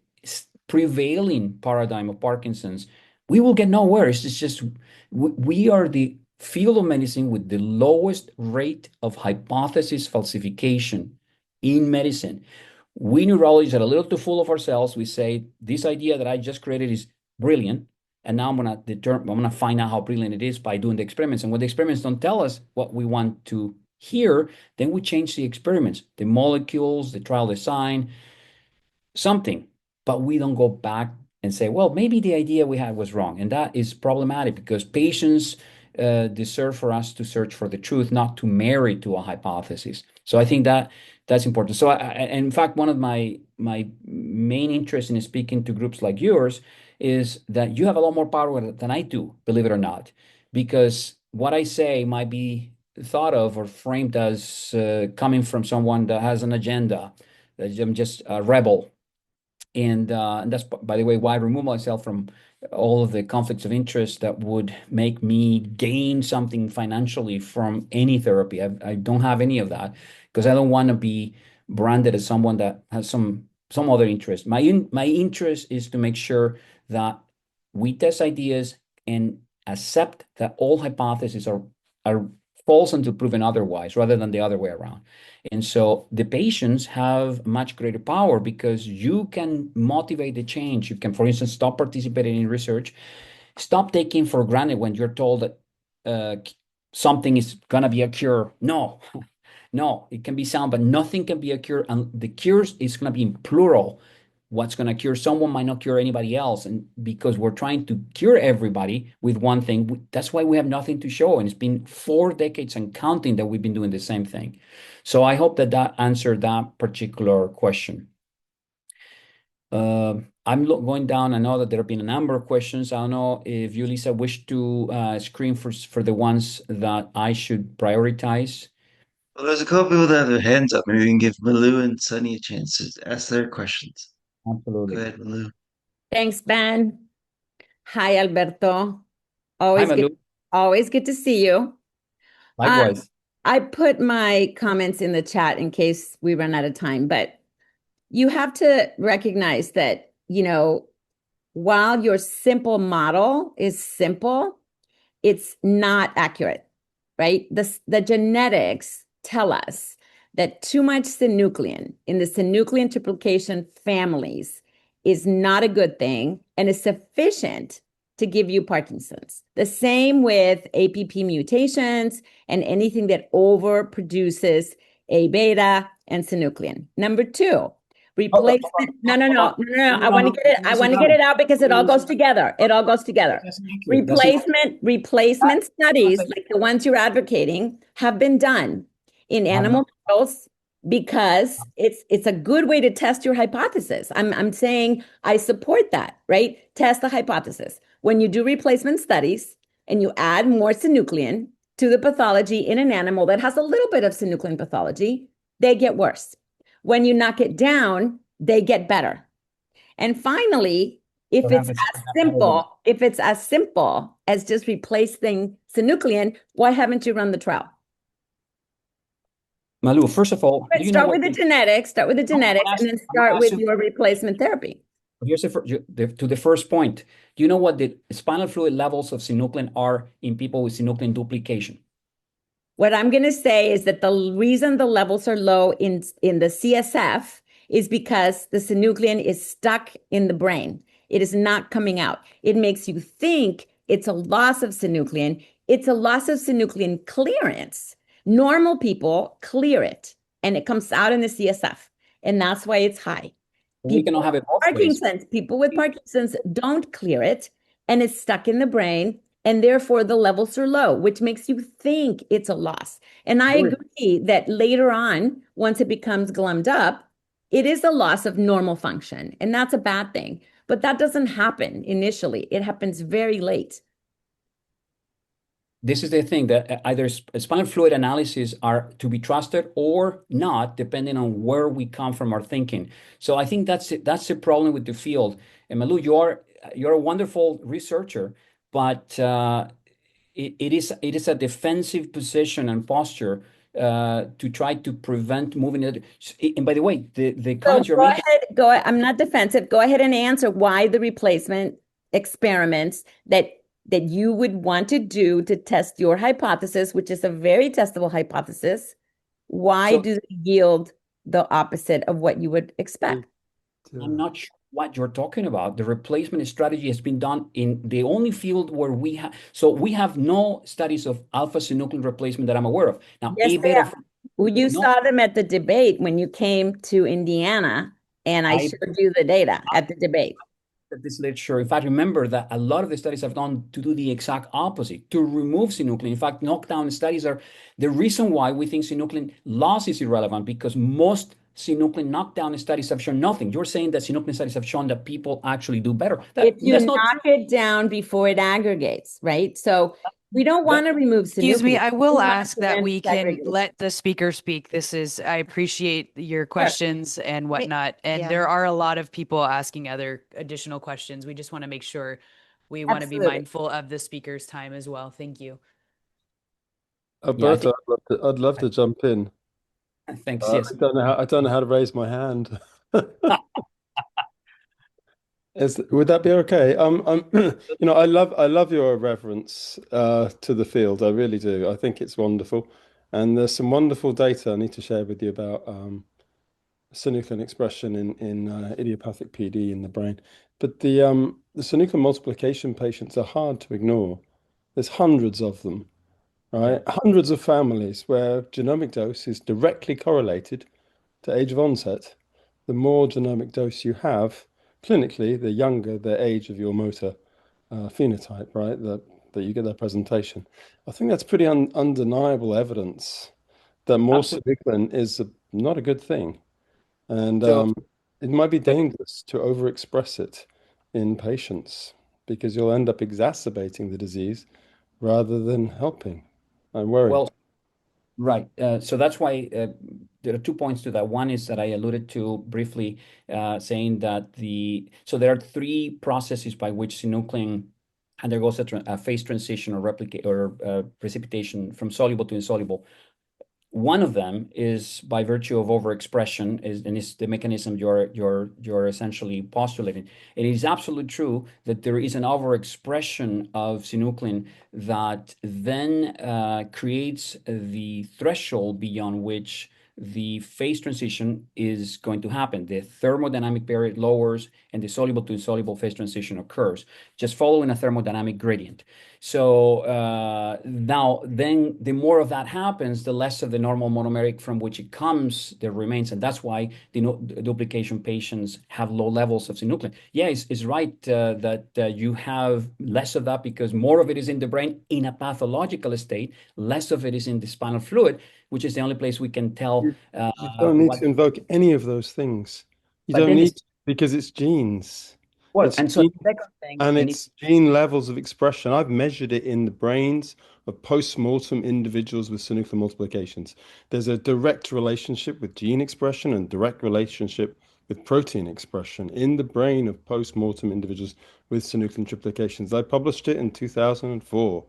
prevailing paradigm of Parkinson's, we will get nowhere. It's just we are the field of medicine with the lowest rate of hypothesis falsification in medicine. We neurologists are a little too full of ourselves. We say this idea that I just created is brilliant, and now I'm gonna find out how brilliant it is by doing the experiments. And when the experiments don't tell us what we want to hear, then we change the experiments, the molecules, the trial design, something, but we don't go back and say, well, maybe the idea we had was wrong. And that is problematic because patients deserve for us to search for the truth, not to marry to a hypothesis. So I think that that's important. So in fact, one of my main interest in speaking to groups like yours is that you have a lot more power than I do, believe it or not, because what I say might be thought of or framed as coming from someone that has an agenda, that I'm just a rebel, and that's, by the way, why I remove myself from all of the conflicts of interest that would make me gain something financially from any therapy. I don't have any of that because I don't want to be branded as someone that has some other interest. My interest is to make sure that we test ideas and accept that all hypotheses are false until proven otherwise, rather than the other way around. And so the patients have much greater power because you can motivate the change. You can, for instance, stop participating in research, stop taking for granted when you're told that something is going to be a cure. No, no, it can be sound, but nothing can be a cure. And the cures is going to be in plural. What's going to cure someone might not cure anybody else. And because we're trying to cure everybody with one thing, that's why we have nothing to show. And it's been 4 decades and counting that we've been doing the same thing. So I hope that that answered that particular question. I'm going down. I know that there have been a number of questions. I don't know if you, Lisa, wish to screen for the ones that I should prioritize. Well, there's a couple people that have their hands up. Maybe we can give Malu and Sunny a chance to ask their questions. Go Absolutely. ahead, Malu. Thanks, Ben. Hi, Alberto. Hi, Always Malu. good, always good to see you. Um, Likewise. I put my comments in the chat in case we run out of time, but you have to recognize that, while your simple model is simple, it's not accurate, right? The genetics tell us that too much synuclein in the synuclein triplication families is not a good thing and is sufficient to give you Parkinson's. The same with APP mutations and anything that overproduces A beta and synuclein. Number two, replacement. No. I want to get it. I want to get it out because it all goes together. It all goes together. Replacement studies like the ones you're advocating have been done in animal models because it's a good way to test your hypothesis. I'm saying I support that, right? Test the hypothesis. When you do replacement studies and you add more synuclein to the pathology in an animal that has a little bit of synuclein pathology, they get worse. When you knock it down, they get better. And finally, if it's as simple as just replacing synuclein, why haven't you run the trial? Malu, first of all, do you know Start with the genetics, and then start with your replacement therapy. Here's to the first point. Do you know what the spinal fluid levels of synuclein are in people with synuclein duplication? What I'm going to say is that the reason the levels are low in the CSF is because the synuclein is stuck in the brain. It is not coming out. It makes you think it's a loss of synuclein. It's a loss of synuclein clearance. Normal people clear it, and it comes out in the CSF, and that's why it's high. We cannot have it both ways. People with Parkinson's don't clear it, and it's stuck in the brain, and therefore the levels are low, which makes you think it's a loss. And I agree that later on, once it becomes glummed up, it is a loss of normal function, and that's a bad thing. But that doesn't happen initially. It happens very late. this is the thing that either spinal fluid analysis are to be trusted or not, depending on where we come from our thinking. So I think that's the problem with the field. And Malu, you're a wonderful researcher, but it is a defensive position and posture to try to prevent moving it. And by the way, the So comments you're go making. ahead, I'm not defensive. Go ahead and answer why the replacement experiments that you would want to do to test your hypothesis, which is a very testable hypothesis. Why So do they yield the opposite of what you would expect? I'm not sure what you're talking about. The replacement strategy has been done in the only field where we have no studies of alpha-synuclein replacement that I'm aware of. Now, Yes, A they beta, are. Well, you no, saw them at the debate when you came to Indiana, and I I showed you the data at the debate. this literature. In fact, remember that a lot of the studies have done to do the exact opposite, to remove synuclein. In fact, knockdown studies are the reason why we think synuclein loss is irrelevant, because most synuclein knockdown studies have shown nothing. You're saying that synuclein studies have shown that people actually do better. If you That's not knock true. it down before it aggregates, right? So we don't That, want to remove Excuse me, synuclein. I We will want to ask that prevent we can aggregation. let the speaker speak. I appreciate your Sure. questions and whatnot. And yeah. there are a lot of people asking other additional questions. We just want to make sure we want to be Absolutely. mindful of the speaker's time as well. Thank you. yeah, I Alberto, think. I'd love to jump in. Thanks. Yes. I don't know how to raise my hand. Would that be okay? I love your reference to the field. I really do. I think it's wonderful, and there's some wonderful data I need to share with you about synuclein expression in idiopathic PD in the brain. But the synuclein multiplication patients are hard to ignore. There's hundreds of them, Yeah. right? Hundreds of families where genomic dose is directly correlated to age of onset. The more genomic dose you have, clinically, the younger the age of your motor phenotype, right? That you get that presentation. I think that's pretty undeniable evidence that more Absolutely. synuclein is not a good thing. And So, it might be but dangerous to overexpress it in patients because you'll end up exacerbating the disease rather than helping. I'm worried. well, right. So that's why there are 2 points to that. One is that I alluded to briefly, saying that there are three processes by which synuclein undergoes a phase transition or replicate or precipitation from soluble to insoluble. One of them is by virtue of overexpression, and is the mechanism you're essentially postulating. It is absolutely true that there is an overexpression of synuclein that then creates the threshold beyond which the phase transition is going to happen. The thermodynamic barrier lowers, and the soluble to insoluble phase transition occurs, just following a thermodynamic gradient. So now, then, the more of that happens, the less of the normal monomeric from which it comes there remains, and that's why the duplication patients have low levels of synuclein. Yeah, it's right that you have less of that because more of it is in the brain in a pathological state, less of it is in the spinal fluid, which is the only place we can tell You don't need what. to invoke any of those things. You But don't then need to, because it's genes. well, It's and so the gene second thing, and and it's it's gene levels of expression. I've measured it in the brains of post-mortem individuals with synuclein multiplications. There's a direct relationship with gene expression and direct relationship with protein expression in the brain of post-mortem individuals with synuclein triplications. I published it in 2004.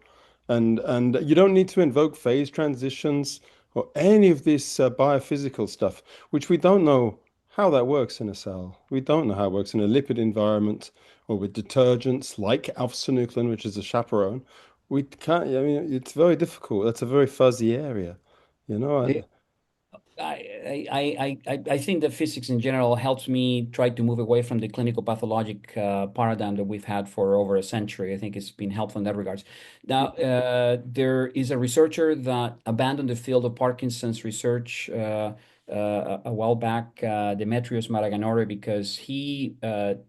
And you don't need to invoke phase transitions or any of this biophysical stuff, which we don't know how that works in a cell. We don't know how it works in a lipid environment or with detergents like alpha-synuclein, which is a chaperone. We can't, I mean, it's very difficult. That's a very fuzzy area, you know. the I think that physics in general helps me try to move away from the clinical pathologic paradigm that we've had for over a century. I think it's been helpful in that regards. Now, there is a researcher that abandoned the field of Parkinson's research a while back, Demetrios Maraganore, because he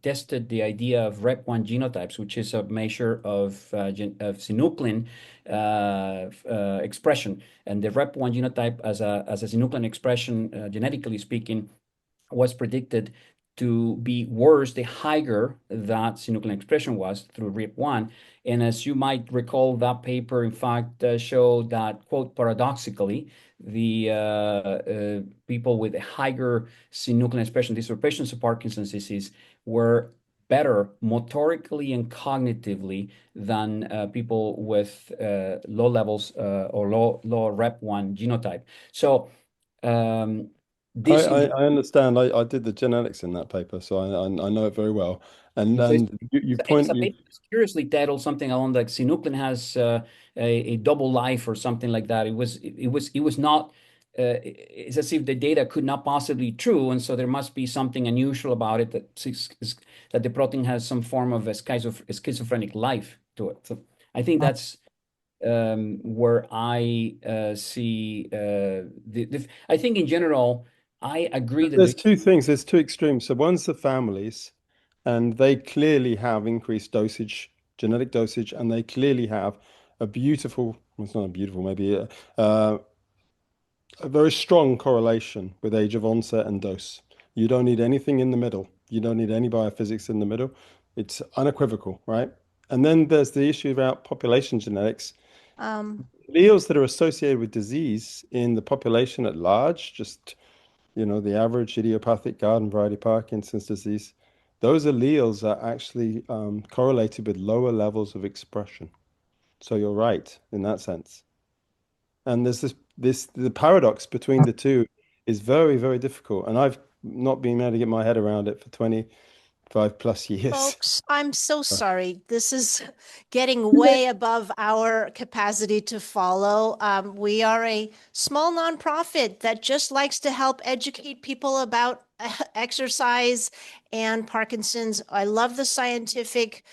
tested the idea of REP1 genotypes, which is a measure of synuclein expression. And the REP1 genotype as a synuclein expression, genetically speaking, was predicted to be worse the higher that synuclein expression was through RIP1. And as you might recall, that paper, in fact, showed that, quote, paradoxically, the people with a higher synuclein expression, these were patients of Parkinson's disease, were better motorically and cognitively than people with low levels or low REP1 genotype. So this I understand. I did the genetics in that paper, so I know it very well. And so you it was point a you paper that's curiously titled something along like synuclein has a double life or something like that. It was not. It's as if the data could not possibly be true, and so there must be something unusual about it that the protein has some form of a schizophrenic life to it. So I think that's where I see I think in general I agree that there's two things. There's two extremes. So one's the families, and they clearly have increased dosage, genetic dosage, and they clearly have a beautiful, well, it's not a beautiful, maybe a very strong correlation with age of onset and dose. You don't need anything in the middle. You don't need any biophysics in the middle. It's unequivocal, right? And then there's the issue about population genetics. Alleles that are associated with disease in the population at large, just the average idiopathic garden variety Parkinson's disease, those alleles are actually correlated with lower levels of expression. So you're right in that sense. And there's the paradox between the two is very, very difficult. And I've not been able to get my head around it for 25 plus years. Folks, I'm so sorry. This is getting way above our capacity to follow. We are a small nonprofit that just likes to help educate people about exercise and Parkinson's. I love the scientific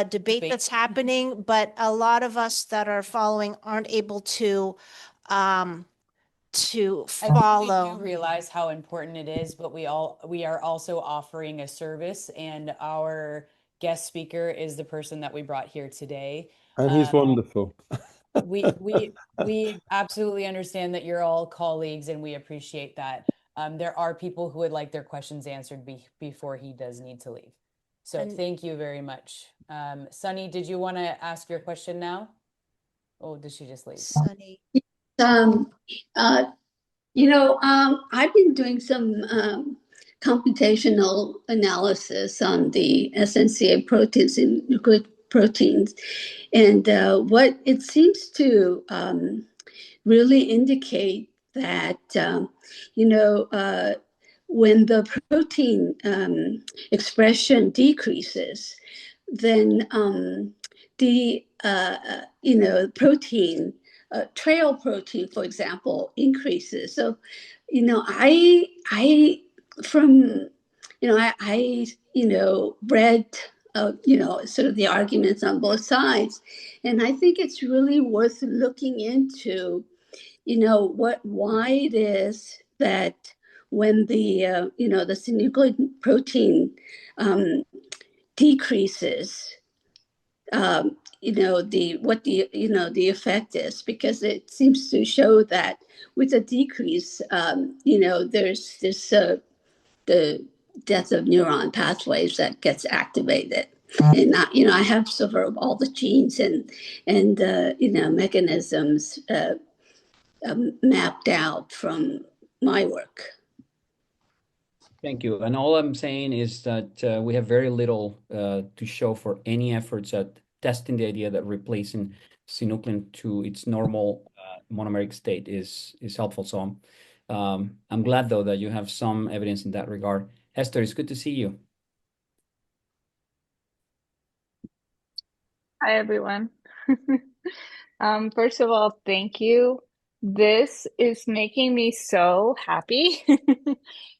debate that's happening, but a lot of us that are following aren't able to I think follow. we do realize how important it is, but we are also offering a service, and our guest speaker is the person that we brought here today. And he's wonderful. We absolutely understand that you're all colleagues, and we appreciate that. There are people who would like their questions answered before he does need to leave. So thank you very much. Sunny, did you want to ask your question now? Oh, did she just leave? Sunny. I've been doing some computational analysis on the SNCA proteins and nucleic proteins. And what it seems to really indicate that, when the protein expression decreases, then the protein, trail protein, for example, increases. So, I from, I read, sort of the arguments on both sides, and I think it's really worth looking into, why it is that when the, the synuclein protein decreases, the effect is, because it seems to show that with a decrease, there's this the death of neuron pathways that gets activated. And I have sort of all the genes and mechanisms mapped out from my work. Thank you. And all I'm saying is that we have very little to show for any efforts at testing the idea that replacing synuclein to its normal monomeric state is helpful. So I'm glad, though, that you have some evidence in that regard. Hester, it's good to see you. Hi, everyone. First of all, thank you. This is making me so happy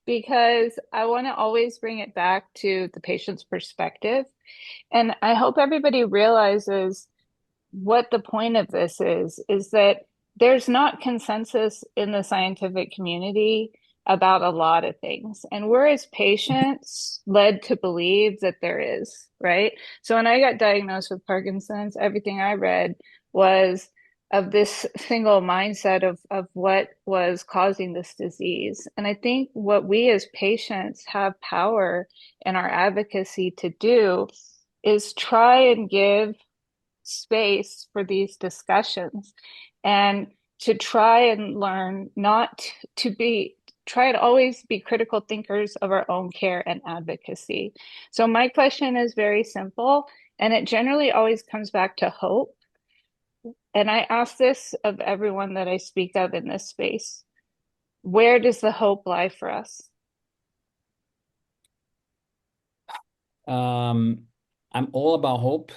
because I want to always bring it back to the patient's perspective. And I hope everybody realizes what the point of this is that there's not consensus in the scientific community about a lot of things. And we're as patients led to believe that there is, right? So when I got diagnosed with Parkinson's, everything I read was of this single mindset of what was causing this disease. And I think what we as patients have power in our advocacy to do is try and give space for these discussions and to try and learn not to be try to always be critical thinkers of our own care and advocacy. So my question is very simple, and it generally always comes back to hope. And I ask this of everyone that I speak of in this space. Where does the hope lie for us? I'm all about hope.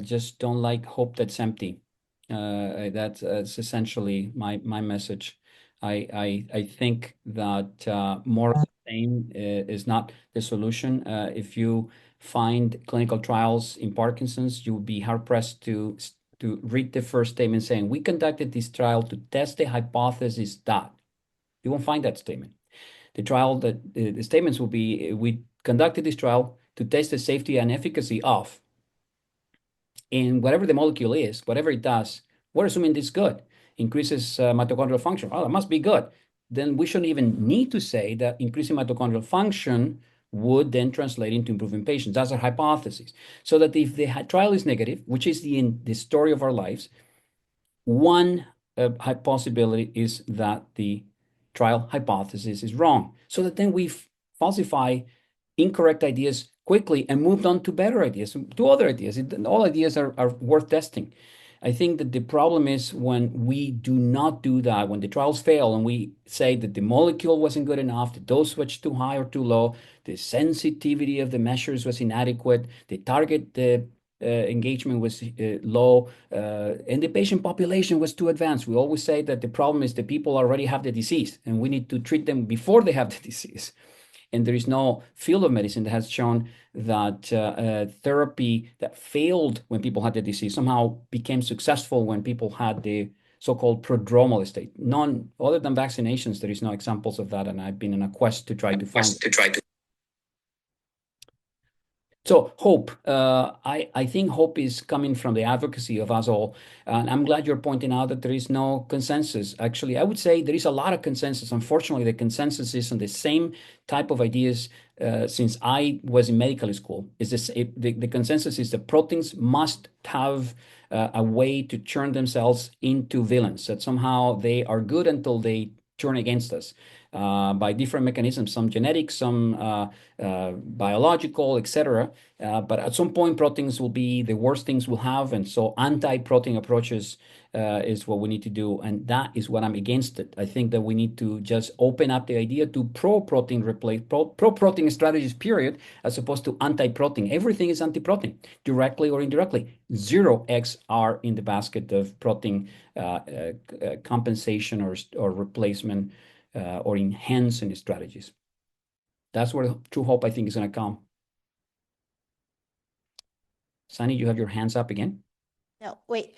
Just don't like hope that's empty. That's essentially my message. I think that more of the same is not the solution. If you find clinical trials in Parkinson's, you would be hard pressed to read the first statement saying, "We conducted this trial to test the hypothesis that." You won't find that statement. The statements will be, "We conducted this trial to test the safety and efficacy of," and whatever the molecule is, whatever it does, we're assuming this good, increases mitochondrial function. Oh, it must be good. Then we shouldn't even need to say that increasing mitochondrial function would then translate into improving patients. That's our hypothesis. So that if the trial is negative, which is the story of our lives, one possibility is that the trial hypothesis is wrong. So that then we falsify incorrect ideas quickly and moved on to better ideas, to other ideas. All ideas are worth testing. I think that the problem is when we do not do that, when the trials fail and we say that the molecule wasn't good enough, the dose was too high or too low, the sensitivity of the measures was inadequate, the target engagement was low, and the patient population was too advanced. We always say that the problem is that people already have the disease and we need to treat them before they have the disease. And there is no field of medicine that has shown that therapy that failed when people had the disease somehow became successful when people had the so-called prodromal state. None other than vaccinations, there is no examples of that, and I've been in a quest to try to find it. So hope, I think hope is coming from the advocacy of us all. And I'm glad you're pointing out that there is no consensus. Actually, I would say there is a lot of consensus. Unfortunately, the consensus is on the same type of ideas since I was in medical school. The consensus is that proteins must have a way to turn themselves into villains, that somehow they are good until they turn against us. By different mechanisms, some genetic, some biological, etc. But at some point, proteins will be the worst things we'll have, and so anti-protein approaches is what we need to do, and that is what I'm against it. I think that we need to just open up the idea to pro-protein pro-protein strategies, period, as opposed to anti-protein. Everything is anti-protein, directly or indirectly. Zero eggs are in the basket of protein compensation or replacement or enhancing strategies. That's where true hope, I think, is going to come. Sunny, you have your hands up again? No, wait.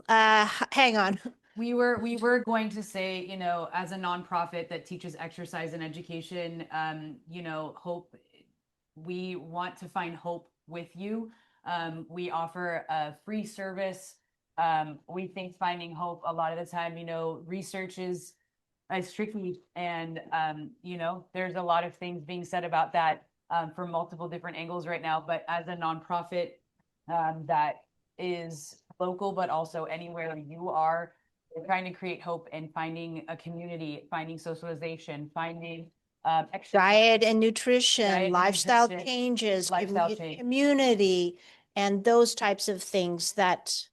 Hang on. We were going to say, as a nonprofit that teaches exercise and education, hope, we want to find hope with you. We offer a free service. We think finding hope a lot of the time, research is tricky, and there's a lot of things being said about that from multiple different angles right now. But as a nonprofit that is local, but also anywhere you are, we're trying to create hope and finding a community, finding socialization, finding diet and nutrition, lifestyle nutrition, changes, community, and those types of things that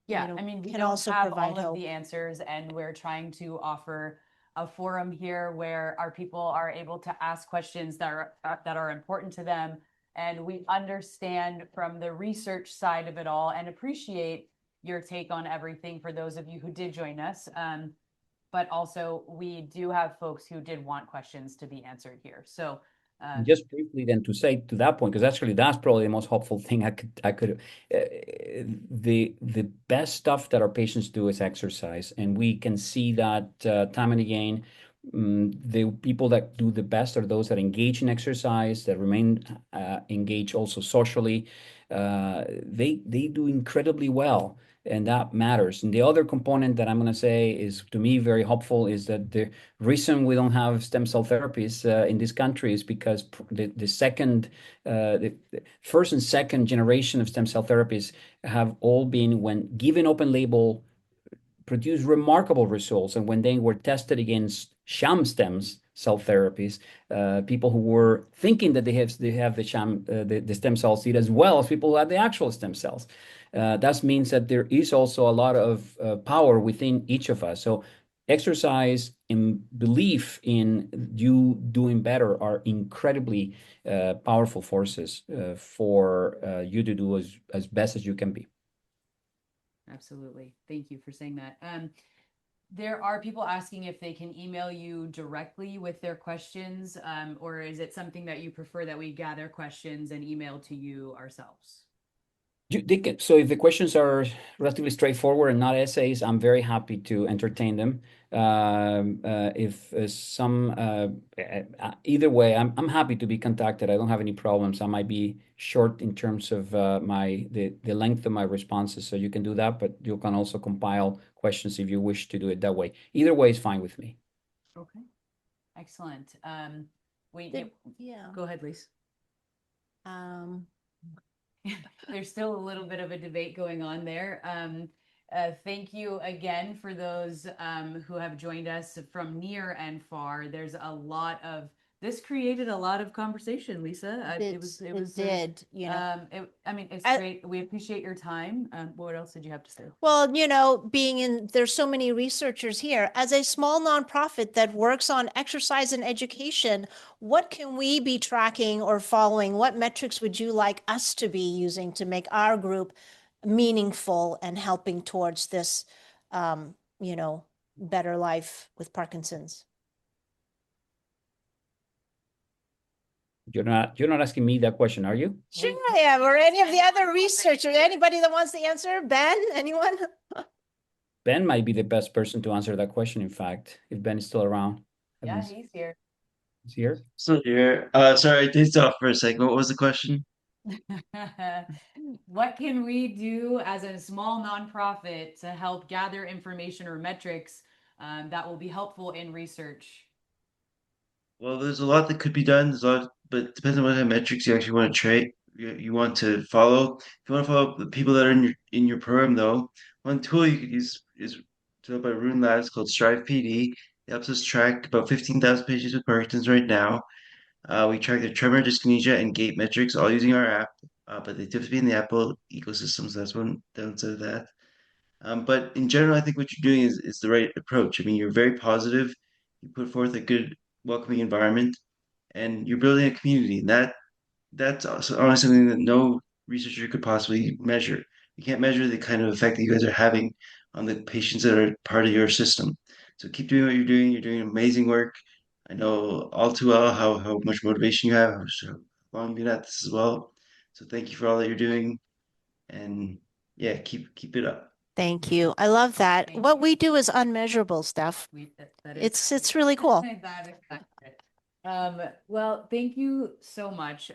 we can don't also have provide all of hope. the answers, and we're trying to offer a forum here where our people are able to ask questions that are important to them. And we understand from the research side of it all and appreciate your take on everything for those of you who did join us. But also we do have folks who did want questions to be answered here. So just briefly then to say to that point, because actually that's probably the most hopeful thing I could the best stuff that our patients do is exercise, and we can see that time and again. The people that do the best are those that engage in exercise, that remain engaged also socially. They do incredibly well. and that matters. And the other component that I'm going to say is, to me, very helpful is that the reason we don't have stem cell therapies in this country is because the first and second generation of stem cell therapies have all been, when given open label, produced remarkable results. And when they were tested against sham stem cell therapies, people who were thinking that they have the stem cells did as well as people who had the actual stem cells. That means that there is also a lot of power within each of us. So exercise and belief in you doing better are incredibly powerful forces for you to do as best as you can be. Absolutely. Thank you for saying that. There are people asking if they can email you directly with their questions, or is it something that you prefer that we gather questions and email to you ourselves? So if the questions are relatively straightforward and not essays, I'm very happy to entertain them. If either way, I'm happy to be contacted. I don't have any problems. I might be short in terms of the length of my responses, so you can do that, but you can also compile questions if you wish to do it that way. Either way is fine with me. Okay, excellent. Yeah. Go ahead, Lise. Um, There's still a little bit of a debate going on there. Thank you again for those who have joined us from near and far. This created a lot of conversation, Lisa. it did, you know. It's I- great. We appreciate your time. What else did you have to say? Well, there's so many researchers here. As a small nonprofit that works on exercise and education, what can we be tracking or following? What metrics would you like us to be using to make our group meaningful and helping towards this, better life with Parkinson's? You're not asking me that question, are you? Sure I am, or any of the other researchers, anybody that wants to answer. Ben, anyone? Ben might be the best person to answer that question, in fact, if Ben is still around. Yeah, he's here. He's here? Still here. Sorry, I did off for a second. What was the question? What can we do as a small nonprofit to help gather information or metrics that will be helpful in research? Well, there's a lot that could be done. There's a lot, but it depends on what kind of metrics you actually want to trade. You want to follow. If you want to follow the people that are in your program, though, one tool you could use is developed by Rune Labs called Strive PD. It helps us track about 15,000 patients with Parkinson's right now. We track their tremor, dyskinesia, and gait metrics, all using our app. But they have to be in the Apple ecosystem, so that's one downside of that. But in general, I think what you're doing is the right approach. I mean, you're very positive. You put forth a good, welcoming environment, and you're building a community. And that's also honestly something that no researcher could possibly measure. You can't measure the kind of effect that you guys are having on the patients that are part of your system. So keep doing what you're doing. You're doing amazing work. I know all too well how much motivation you have, how long you've been at this as well. So thank you for all that you're doing, and yeah, keep it up. Thank you. I love that. Thank What you. we do is unmeasurable stuff. That is It's really cool. that is accurate. Well, thank you so much.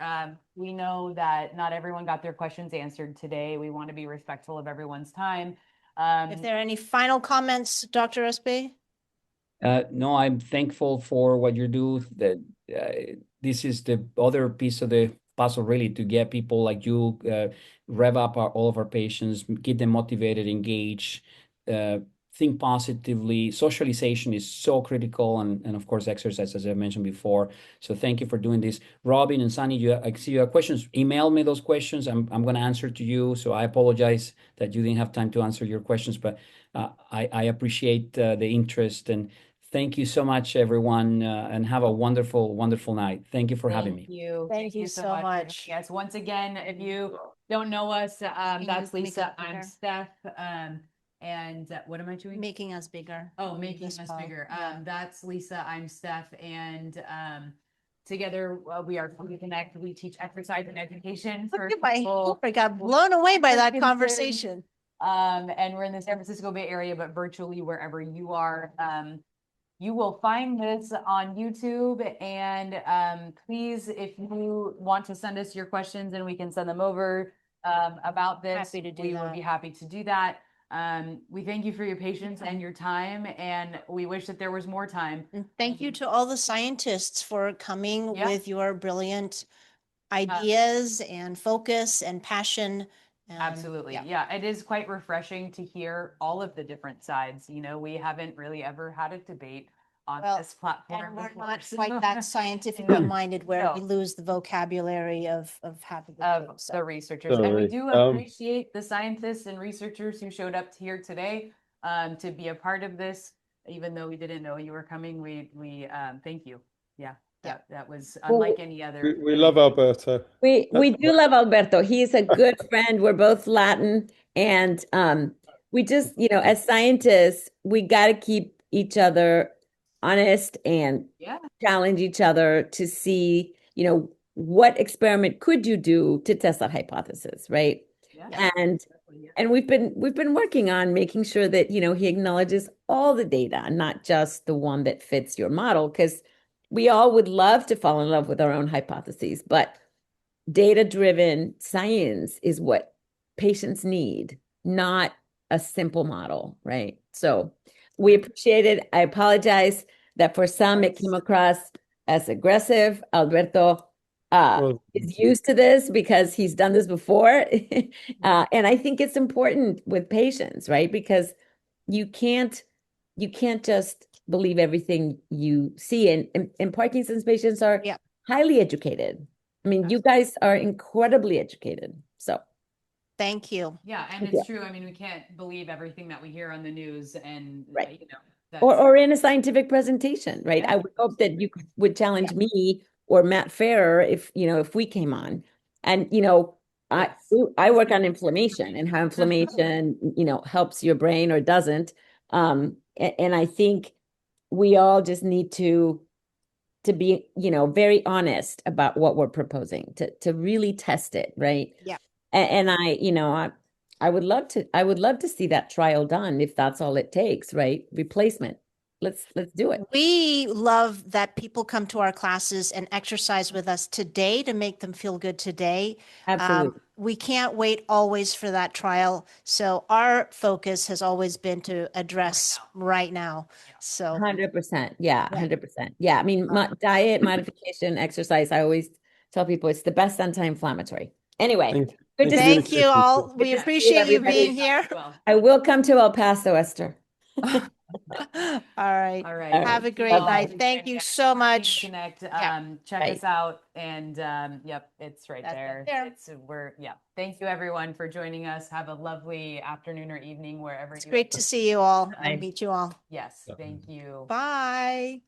We know that not everyone got their questions answered today. We want to be respectful of everyone's time. If there are any final comments, Dr. Espay? No, I'm thankful for what you do. That this is the other piece of the puzzle, really, to get people like you rev up all of our patients, get them motivated, engaged, think positively. Socialization is so critical, and of course, exercise, as I mentioned before. So thank you for doing this. Robin and Sunny, I see you have questions. Email me those questions. I'm going to answer to you. So I apologize that you didn't have time to answer your questions, but I appreciate the interest, and thank you so much, everyone, and have a wonderful, wonderful night. Thank you for having me. Thank you so much. Yes, once again, if you don't know us, that's you make Lisa. it I'm bigger? Steph. And what am I doing? Making us bigger. Making us bigger. Yeah. That's Lisa. I'm Steph, and together we are Pedi Connect. We teach exercise and education for people. I got blown away by that Parkinson's. conversation. And we're in the San Francisco Bay Area, but virtually wherever you are. You will find this on YouTube, and please, if you want to send us your questions and we can send them over about this, Happy to do we that. would be happy to do that. We thank you for your patience and your time, and we wish that there was more time. And thank you to all the scientists for coming Yeah. with your brilliant ideas and focus and passion. Absolutely. Yeah, it is quite refreshing to hear all of the different sides. You know, we haven't really ever had a debate on this platform. And we're before, not so- quite that scientifically minded where we No. lose the vocabulary of having Of the researchers. And we Sorry. do appreciate the scientists and researchers who showed up here today to be a part of this. Even though we didn't know you were coming, we thank you. Yeah, that was unlike any other. We love Alberto. We do love Alberto. He's a good friend. We're both Latin, and we just, as scientists, we got to keep each other honest and challenge each other to see, what experiment could you do to test that hypothesis, right? Yeah. And we've been working on making sure that, he acknowledges all the data, not just the one that fits your model, because we all would love to fall in love with our own hypotheses, but data-driven science is what patients need, not a simple model, right? So we appreciate it. I apologize that for some it came across as aggressive. Alberto is used to this because he's done this before. And I think it's important with patients, right? Because you can't just believe everything you see. And Parkinson's patients are highly educated. I mean, you guys are incredibly educated. So thank you. Yeah, and it's true. I mean, we can't believe everything that we hear on the news, and or in a scientific presentation, right? I would hope that you would challenge me or Matt Farrer if we came on. And I work on inflammation and how inflammation helps your brain or doesn't. And I think we all just need to be very honest about what we're proposing, to really test it, right? Yeah. And I would love to see that trial done if that's all it takes, right? Replacement. Let's do it. We love that people come to our classes and exercise with us today to make them feel good today. Absolutely. We can't wait always for that trial. So our focus has always been to address right now. So 100%. Yeah, 100%. Yeah. I mean, diet modification, exercise, I always tell people it's the best anti-inflammatory. Anyway, good to see thank you all. We Good to see appreciate you everybody. being here. I will come to El Paso, Esther. All right. All right. Have a great night. Thank you so much. Connect. Check us out, and yep, it's right there. Thank you everyone for joining us. Have a lovely afternoon or evening wherever It's great to see you all and meet you all. Yes, thank you. Bye.